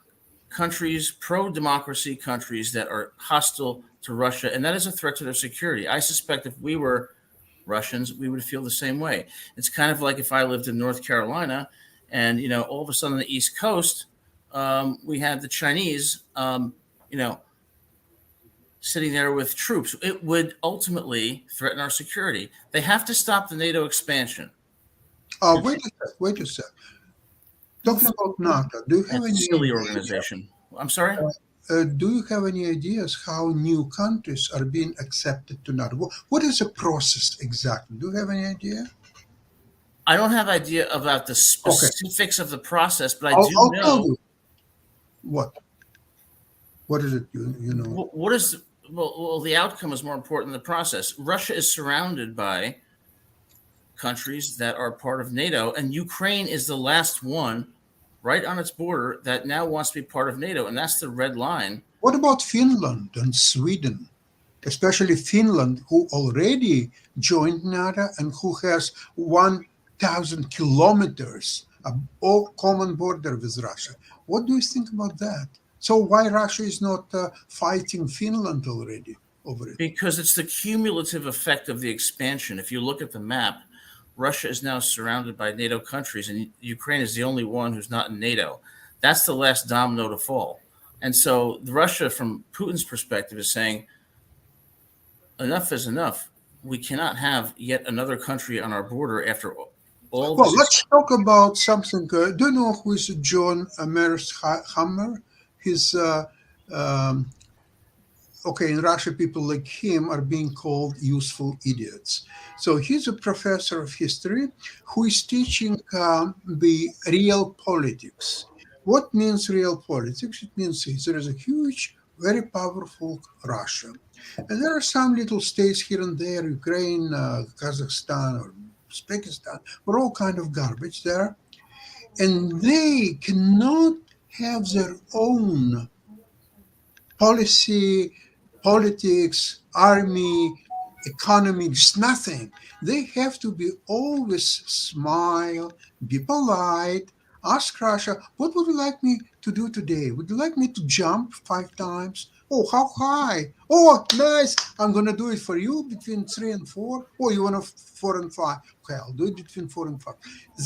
countries, pro-democracy countries that are hostile to Russia, and that is a threat to their security. I suspect if we were Russians, we would feel the same way. It's kind of like if I lived in North Carolina and, all of a sudden on the East Coast, we had the Chinese, sitting there with troops. It would ultimately threaten our security. They have to stop the NATO expansion. Wait a sec. Talking about NATO, do you have any silly organization? I'm sorry? Do you have any ideas how new countries are being accepted to NATO? What is the process exactly? Do you have any idea? I don't have idea about the specifics of the process, but I I'll know. Tell you. What? What is it? You know. What is? Well, the outcome is more important than the process. Russia is surrounded by countries that are part of NATO, and Ukraine is the last one right on its border that now wants to be part of NATO, and that's the red line. What about Finland and Sweden, especially Finland, who already joined NATO and who has 1,000 kilometers of common border with Russia? What do you think about that? So why Russia is not fighting Finland already over it? Because it's the cumulative effect of the expansion. If you look at the map, Russia is now surrounded by NATO countries, and Ukraine is the only one who's not in NATO. That's the last domino to fall. And so Russia, from Putin's perspective, is saying, enough is enough. We cannot have yet another country on our border after all. Well, let's talk about something. Do you know who is John Mearsheimer? He's in Russia, people like him are being called useful idiots. So he's a professor of history who is teaching the real politics. What means real politics? It means there is a huge, very powerful Russia. And there are some little states here and there, Ukraine, Kazakhstan, or Uzbekistan, but all kind of garbage there. And they cannot have their own policy, politics, army, economy, just nothing. They have to be always smile, be polite, ask Russia, what would you like me to do today? Would you like me to jump 5 times? Oh, how high? Oh, nice. I'm going to do it for you between 3 and 4. Oh, you want 4 and 5? Okay, I'll do it between 4 and 5.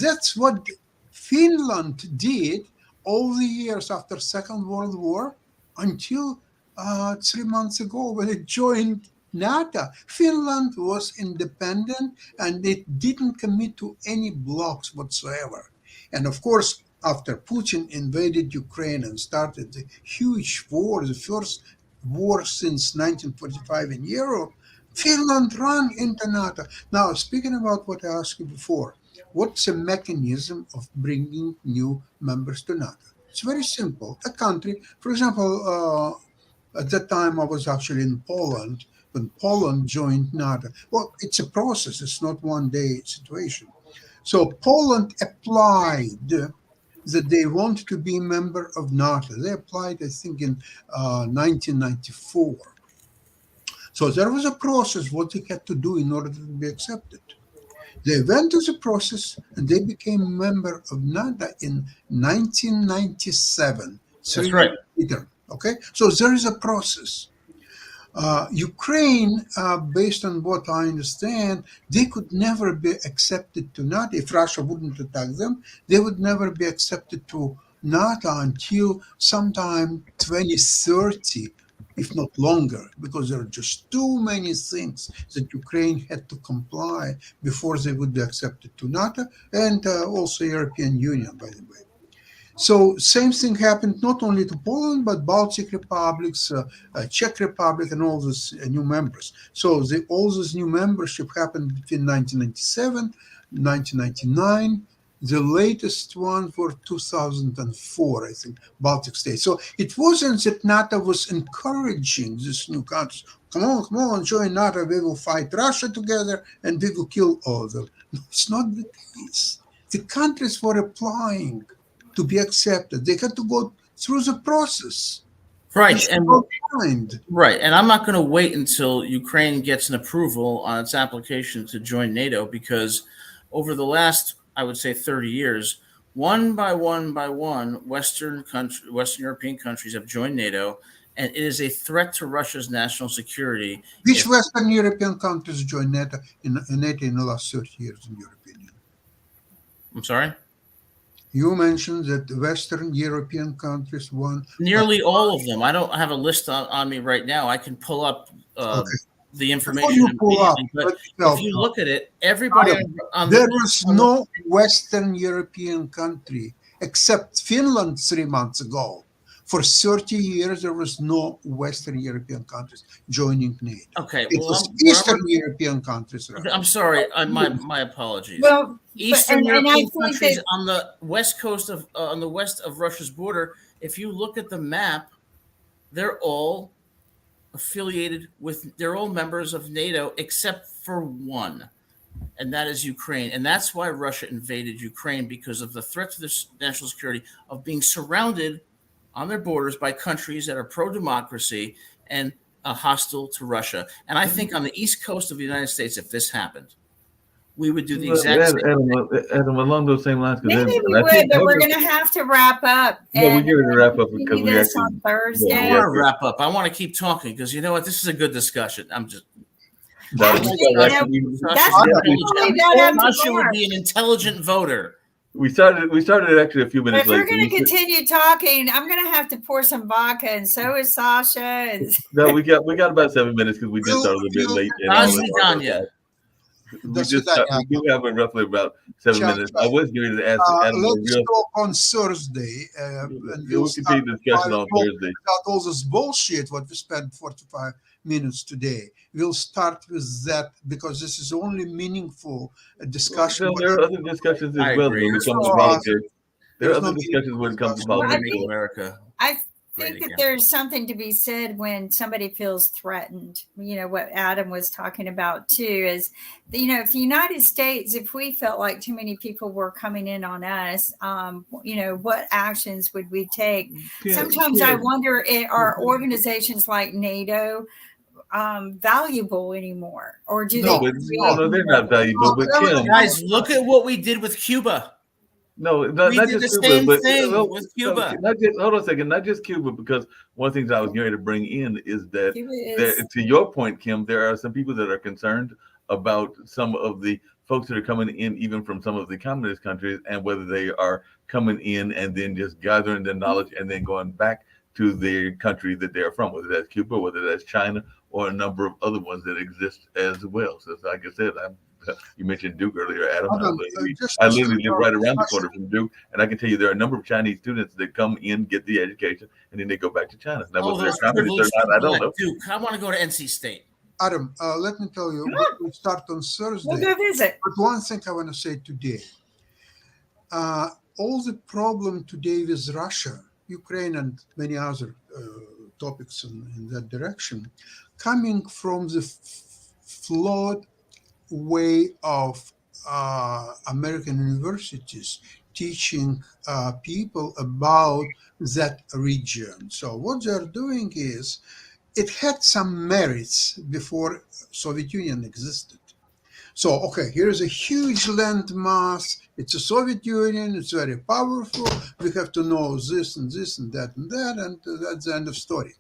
That's what Finland did all the years after Second World War until 3 months ago when it joined NATO. Finland was independent and it didn't commit to any blocks whatsoever. And of course, after Putin invaded Ukraine and started the huge war, the first war since 1945 in Europe, Finland ran into NATO. Now, speaking about what I asked you before, what's a mechanism of bringing new members to NATO? It's very simple. A country, for example, at that time I was actually in Poland when Poland joined NATO. Well, it's a process. It's not one day situation. So Poland applied that they want to be a member of NATO. They applied, I think, in 1994. So there was a process what they had to do in order to be accepted. They went through the process and they became a member of NATO in 1997. That's right. Later, okay, so there is a process. Ukraine, based on what I understand, they could never be accepted to NATO. If Russia wouldn't attack them, they would never be accepted to NATO until sometime 2030, if not longer, because there are just too many things that Ukraine had to comply before they would be accepted to NATO and also European Union, by the way. So same thing happened not only to Poland, but Baltic republics, Czech Republic, and all those new members. So all this new membership happened between 1997, 1999. The latest ones were 2004, I think, Baltic states. So it wasn't that NATO was encouraging these new countries. Come on, join NATO. We will fight Russia together and we will kill all of them. No, it's not the case. The countries were applying to be accepted. They had to go through the process. Right. And I'm not going to wait until Ukraine gets an approval on its application to join NATO, because over the last, I would say, 30 years, one by one, Western European countries have joined NATO, and it is a threat to Russia's national security. Which Western European countries joined NATO in the last 30 years, in your opinion? I'm sorry? You mentioned that the Western European countries won. Nearly all of them. I don't have a list on me right now. I can pull up the information. But if you look at it, everybody there was no Western European country except Finland 3 months ago. For 30 years, there was no Western European countries joining NATO. Okay, it was Eastern European countries. Okay, I'm sorry. My apologies. Well, Eastern European countries on the west coast of on the west of Russia's border. If you look at the map, they're all affiliated with. They're all members of NATO except for one, and that is Ukraine. And that's why Russia invaded Ukraine, because of the threat to their national security of being surrounded on their borders by countries that are pro-democracy and hostile to Russia. And I think on the east coast of the United States, if this happened, we would do the exact same thing. Adam, along those same lines. Maybe we would, but we're going to have to wrap up. Well, we're going to wrap up because we actually on Thursday. I want to wrap up. I want to keep talking because you know what? This is a good discussion. I'm just. Russia would be an intelligent voter. We started actually a few minutes late. If we're going to continue talking, I'm going to have to pour some vodka, and so is Sasha. No, we got about 7 minutes because we did start a little bit late. We do have roughly about 7 minutes. I was going to ask Adam. Let's talk on Thursday. And we'll continue discussion on Thursday. About all this bullshit, what we spent 45 minutes today. We'll start with that because this is only meaningful discussion. Well, there are other discussions as well when it comes to politics. There are other discussions when it comes to politics in America. I think that there's something to be said when somebody feels threatened. You know, what Adam was talking about too is, you know, if the United States, if we felt like too many people were coming in on us, you know, what actions would we take? Sometimes I wonder, are organizations like NATO valuable anymore, or do no, they're not valuable. But guys, look at what we did with Cuba. No, we not did just the Cuba, same but thing with Cuba. Hold on a second, not just Cuba, because one of the things I was going to bring in is that to your point, Kim, there are some people that are concerned about some of the folks that are coming in, even from some of the communist countries, and whether they are coming in and then just gathering the knowledge and then going back to their country that they're from, whether that's Cuba, whether that's China, or a number of other ones that exist as well. So, like I said, you mentioned Duke earlier, Adam. I literally live right around the corner from Duke, and I can tell you there are a number of Chinese students that come in, get the education, and then they go back to China. Now, whether they're communists or not, I don't know. Duke, I want to go to NC State. Adam, let me tell you, we start on We'll Thursday. go visit. But one thing I want to say today, all the problem today with Russia, Ukraine, and many other topics in that direction, coming from the flawed way of American universities teaching people about that region. So what they're doing is, it had some merits before Soviet Union existed. So, okay, here's a huge landmass. It's a Soviet Union. It's very powerful. We have to know this and this and that, and that's the end of story.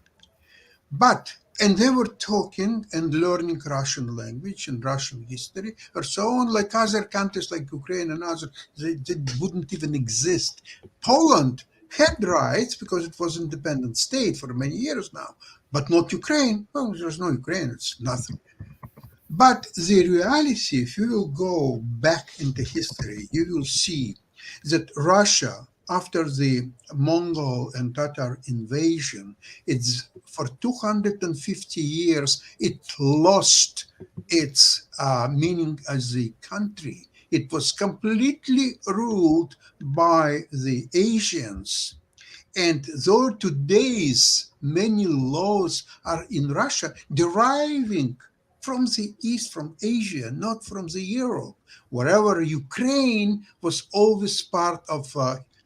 And they were talking and learning Russian language and Russian history or so on, like other countries like Ukraine and others, they wouldn't even exist. Poland had rights because it was an independent state for many years now, but not Ukraine. Well, there's no Ukraine, it's nothing. But the reality, if you will go back into history, you will see that Russia, after the Mongol and Tatar invasion, it's for 250 years, it lost its meaning as a country. It was completely ruled by the Asians. And though today's many laws are in Russia, deriving from the East, from Asia, not from the Europe. Wherever Ukraine was always part of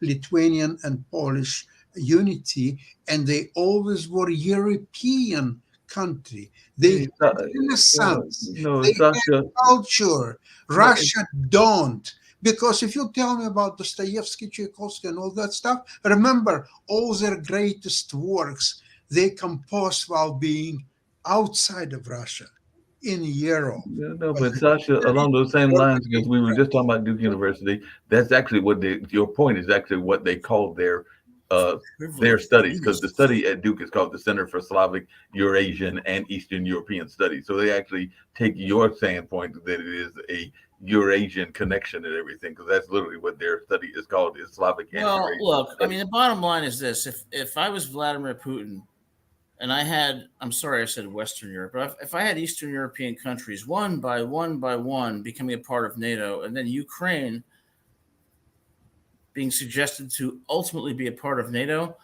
Lithuanian and Polish unity, and they always were European country. They had Renaissance, they had culture. Russia don't. Because if you tell me about Dostoevsky, Tchaikovsky, and all that stuff, remember all their greatest works they composed while being outside of Russia, in Europe. No, but Sasha, along those same lines, because we were just talking about Duke University, that's actually what your point is actually what they called their studies, because the study at Duke is called the Center for Slavic, Eurasian, and Eastern European Studies. So they actually take your standpoint that it is a Eurasian connection and everything, because that's literally what their study is called, is Slavic and Well, Eurasian look, I studies. mean, the bottom line is this: if I was Vladimir Putin, and I had, I'm sorry, I said Western Europe, but if I had Eastern European countries one by one becoming a part of NATO, and then Ukraine being suggested to ultimately be a part of NATO,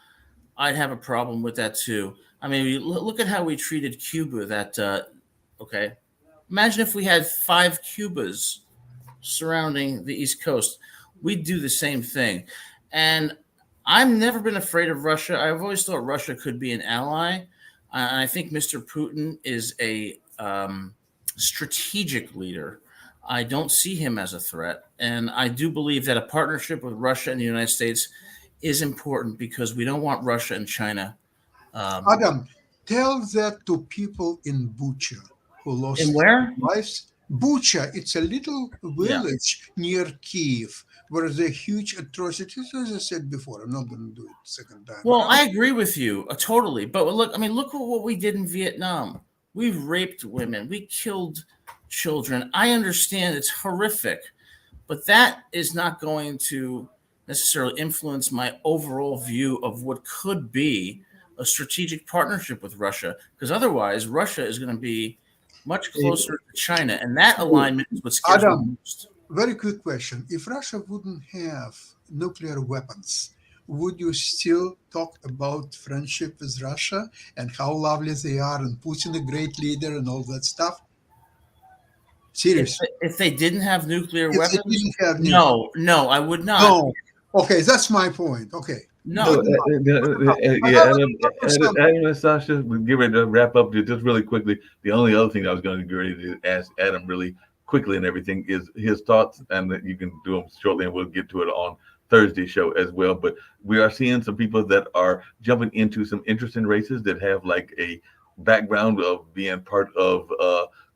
I'd have a problem with that too. I mean, look at how we treated Cuba. Okay, imagine if we had 5 Cubas surrounding the East Coast. We'd do the same thing. And I've never been afraid of Russia. I've always thought Russia could be an ally. And I think Mr. Putin is a strategic leader. I don't see him as a threat. And I do believe that a partnership with Russia and the United States is important because we don't want Russia and China. Adam, tell that to people in Bucha who lost In where? their lives. Bucha, it's a little village near Kiev where there are huge atrocities, as I said before. I'm not going to do it second time. Well, I agree with you totally. But look at what we did in Vietnam. We raped women. We killed children. I understand it's horrific, but that is not going to necessarily influence my overall view of what could be a strategic partnership with Russia, because otherwise Russia is going to be much closer to China, and that alignment is what scares me most. Very quick question. If Russia wouldn't have nuclear weapons, would you still talk about friendship with Russia and how lovely they are and Putin a great leader and all that stuff? Seriously. If they didn't have nuclear If weapons, they didn't have nuclear. no, I would not. No. Okay, that's my point. Okay. No. Adam and Sasha, we get ready to wrap up just really quickly. The only other thing I was going to get ready to ask Adam really quickly and everything is his thoughts, and that you can do them shortly, and we'll get to it on Thursday's show as well. But we are seeing some people that are jumping into some interesting races that have like a background of being part of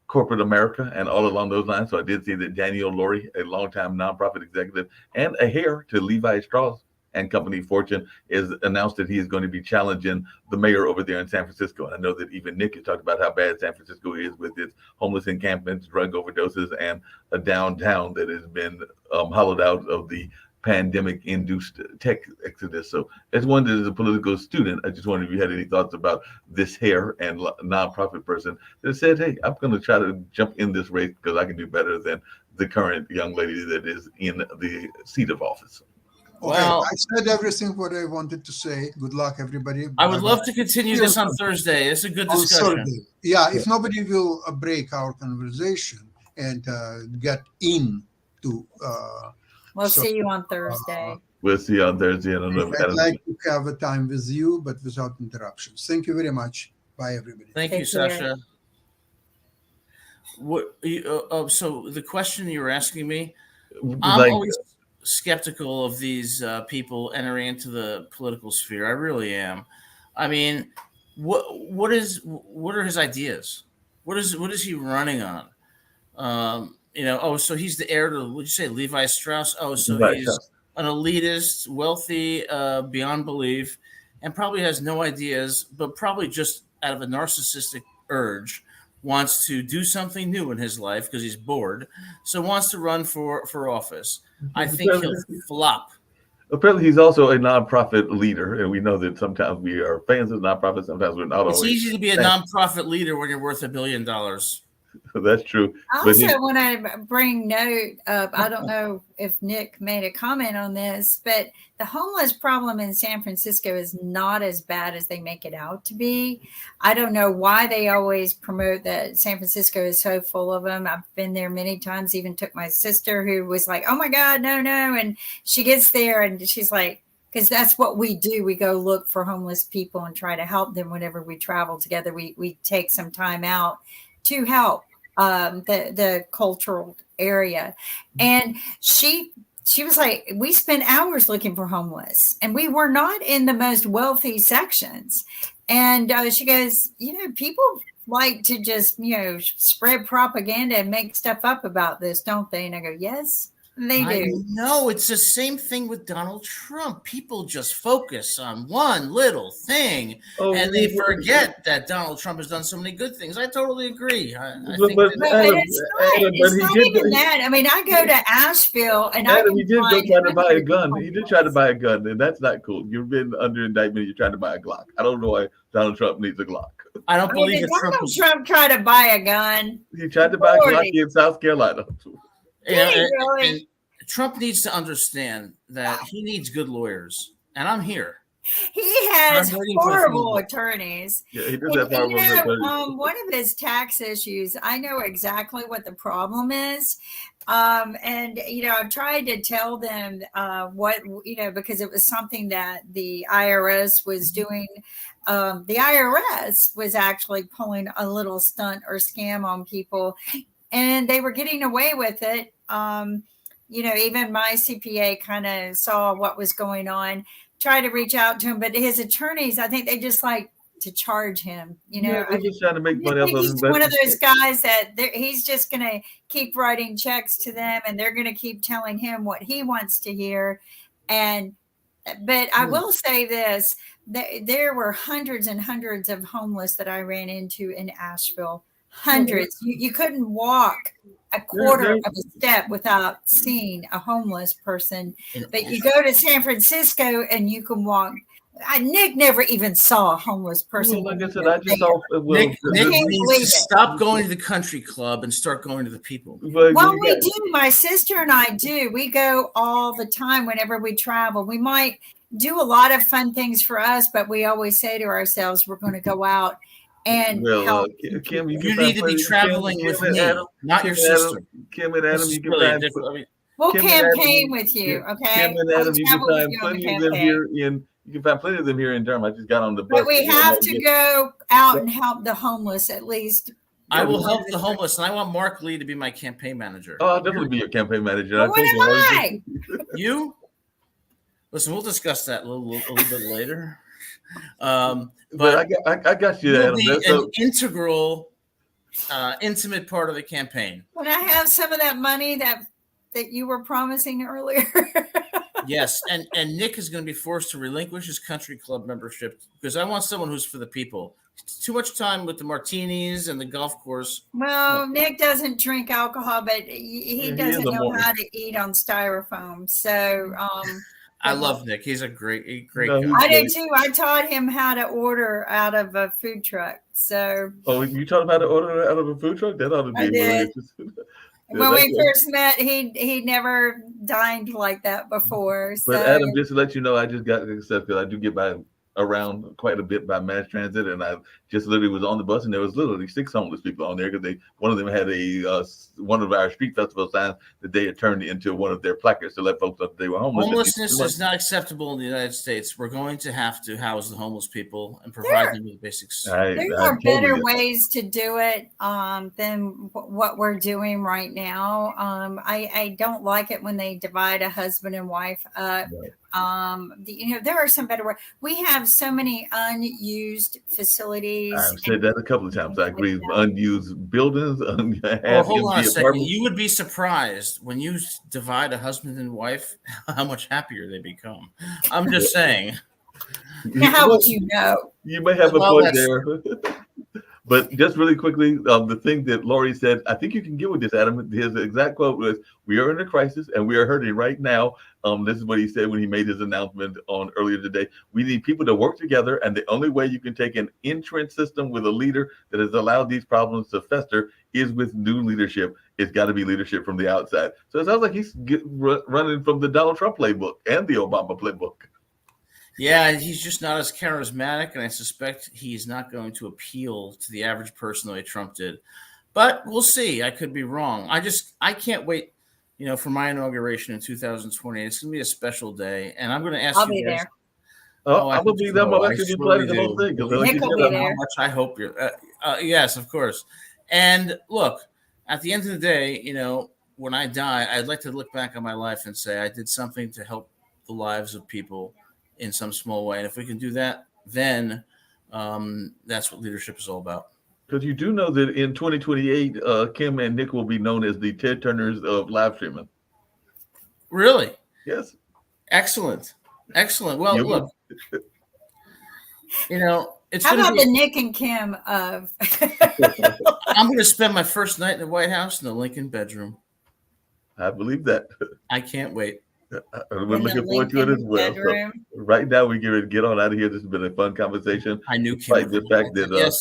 corporate America and all along those lines. So I did see that Daniel Lurie, a longtime nonprofit executive and a heir to Levi Strauss and Company Fortune, is announced that he is going to be challenging the mayor over there in San Francisco. And I know that even Nick has talked about how bad San Francisco is with its homeless encampments, drug overdoses, and a downtown that has been hollowed out of the pandemic-induced tech exodus. So as one that is a political student, I just wondered if you had any thoughts about this hair and nonprofit person that said, hey, I'm going to try to jump in this race because I can do better than the current young lady that is in the seat of office. Okay, Well, I said everything what I wanted to say. Good luck, everybody. I would Bye-bye. love to continue this on Thursday. It's a good On discussion. Thursday. Yeah, if nobody will break our conversation and get into. We'll So, see you on Thursday. We'll see you on Thursday. I don't know if I'd Adam, like to have a time with you, but without interruptions. Thank you very much. Bye, everybody. Thank Take you, care. Sasha. So the question you were asking me, I'm like, always skeptical of these people entering into the political sphere. I really am. I mean, what are his ideas? What is he running on? So he's the heir to, would you say, Levi Strauss? Oh, so Right, he's Strauss. an elitist, wealthy beyond belief, and probably has no ideas, but probably just out of a narcissistic urge wants to do something new in his life because he's bored, so wants to run for office. I think he'll flop. Apparently, he's also a nonprofit leader, and we know that sometimes we are fans of nonprofits. Sometimes we're not It's always. easy to be a nonprofit leader when you're worth $1 billion. That's true. I But he- also want to bring note of, I don't know if Nick made a comment on this, but the homeless problem in San Francisco is not as bad as they make it out to be. I don't know why they always promote that San Francisco is so full of them. I've been there many times, even took my sister who was like, oh my God, no. And she gets there and she's like, because that's what we do. We go look for homeless people and try to help them whenever we travel together. We take some time out to help the cultural area. And she was like, we spent hours looking for homeless and we were not in the most wealthy sections. And she goes, people like to just, spread propaganda and make stuff up about this, don't they? And I go, yes, they do. No, it's the same thing with Donald Trump. People just focus on one little thing and they forget that Donald Trump has done so many good things. I totally agree. I think But it's not even that. I mean, I go to Asheville and Adam, he did go try to buy a hundreds gun. of He did try to buy a gun, and that's not cool. You've been under indictment. You're trying to buy a Glock. I don't know why Donald Trump needs a Glock. I don't believe did that Donald Trump try to buy a gun? He tried to buy a Glock in South Carolina. And Trump needs to understand that he needs good lawyers, and I'm here. He has I'm waiting for the horrible feedback. attorneys. Yeah, he does have horrible attorneys. One of his tax issues, I know exactly what the problem is. And I've tried to tell them because it was something that the IRS was doing. The IRS was actually pulling a little stunt or scam on people, and they were getting away with it. Even my CPA kind of saw what was going on, tried to reach out to him, but his attorneys, I think they just like to charge him. They're just trying to make money off of him. He's one of those guys that he's just going to keep writing checks to them, and they're going to keep telling him what he wants to hear. But I will say this: there were hundreds and hundreds of homeless that I ran into in Asheville. Hundreds. You couldn't walk a quarter of a step without seeing a homeless person. But you go to San Francisco and you can walk. Nick never even saw a homeless person. Well, like I said, I just saw. Nick needs to believe it. stop going to the country club and start going to the people. Well, we do. My sister and I do. We go all the time whenever we travel. We might do a lot of fun things for us, but we always say to ourselves, we're going to go out and help. Kim, You need to be traveling with me, not your sister. Kim and Adam, This is you can really find. different. I mean, We'll Kim and Adam, campaign with you, okay? Kim and Adam, you can travel with find you on the plenty of them campaign. here in. You can find plenty of them here in Durham. I just got on the bus. But we have to go out and help the homeless at least. I will help the homeless, and I want Mark Lee to be my campaign manager. Oh, I'll definitely be your campaign manager. But what am I? You? Listen, we'll discuss that a little bit later. But I got you, you'll Adam. be That's an integral, intimate part of the campaign. Can I have some of that money that you were promising earlier? Yes, and Nick is going to be forced to relinquish his country club membership because I want someone who's for the people. Too much time with the martinis and the golf course. Well, Nick doesn't drink alcohol, but he Yeah, he is doesn't a know Mormon. how to eat on styrofoam. So I love Nick. He's a great No, guy. he's I do great. too. I taught him how to order out of a food truck. So Oh, you taught him how to order out of a food truck? That ought to be I really did. interesting. when we that's- first met, he never dined like that before. So But Adam, just to let you know, I just got accepted because I do get by around quite a bit by mass transit, and I just literally was on the bus, and there was literally 6 homeless people on there because one of them had a one of our street festival signs that they had turned into one of their placards to let folks know that they were homeless. Homelessness is not acceptable in the United States. We're going to have to house the homeless people and provide them with basics. there I are totally better get that. ways to do it than what we're doing right now. I don't like it when they divide a husband and wife up. Right. There are some better ways. We have so many unused facilities. I've said that a couple of times. I agree. Like that. Unused buildings, Well, hold on a empty second. apartments. You would be surprised when you divide a husband and wife how much happier they become. I'm just saying. How would you know? You may have a Well, point that's- there. But just really quickly, the thing that Laurie said, I think you can get with this, Adam. His exact quote was, "We are in a crisis and we are hurting right now." This is what he said when he made his announcement on earlier today. We need people to work together, and the only way you can take an entrenched system with a leader that has allowed these problems to fester is with new leadership. It's got to be leadership from the outside. So it sounds like he's running from the Donald Trump playbook and the Obama playbook. Yeah, he's just not as charismatic, and I suspect he's not going to appeal to the average person the way Trump did. But we'll see. I could be wrong. I can't wait, for my inauguration in 2028. It's going to be a special day, and I'm going to ask I'll you be guys. there. I hope believe so. that might I actually be surely playing the whole do. thing. 'Cause Nick will be there. How much I hope you're. Yes, of course. And look, at the end of the day, when I die, I'd like to look back on my life and say I did something to help the lives of people in some small way. And if we can do that, then that's what leadership is all about. Because you do know that in 2028, Kim and Nick will be known as the Ted Turners of live streaming. Really? Yes. Excellent. Well, You look, it's How going about to the be. Nick and Kim of? I'm going to spend my first night in the White House in the Lincoln bedroom. I believe that. I can't wait. We're in the looking forward to it as Lincoln well. So bedroom? right now, we get on out of here. This has been a fun conversation. I knew Kim. Despite the fact that yes.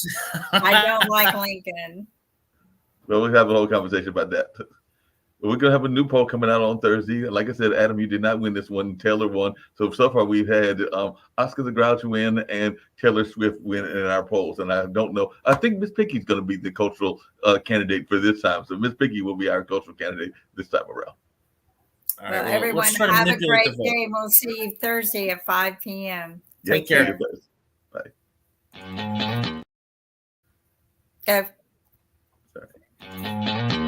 I don't like Lincoln. well, we have a whole conversation about that. We're gonna have a new poll coming out on Thursday. Like I said, Adam, you did not win this one. Taylor won. So far, we've had Oscar the Grouch win and Taylor Swift win in our polls. And I don't know. I think Miss Piggy's going to be the cultural candidate for this time. So Miss Piggy will be our cultural candidate this time around. All Well, right, everyone, let's try to have a manipulate great the vote. day. We'll see you Thursday at 5 p.m. Take Yeah, care. Bye. Go. Sorry.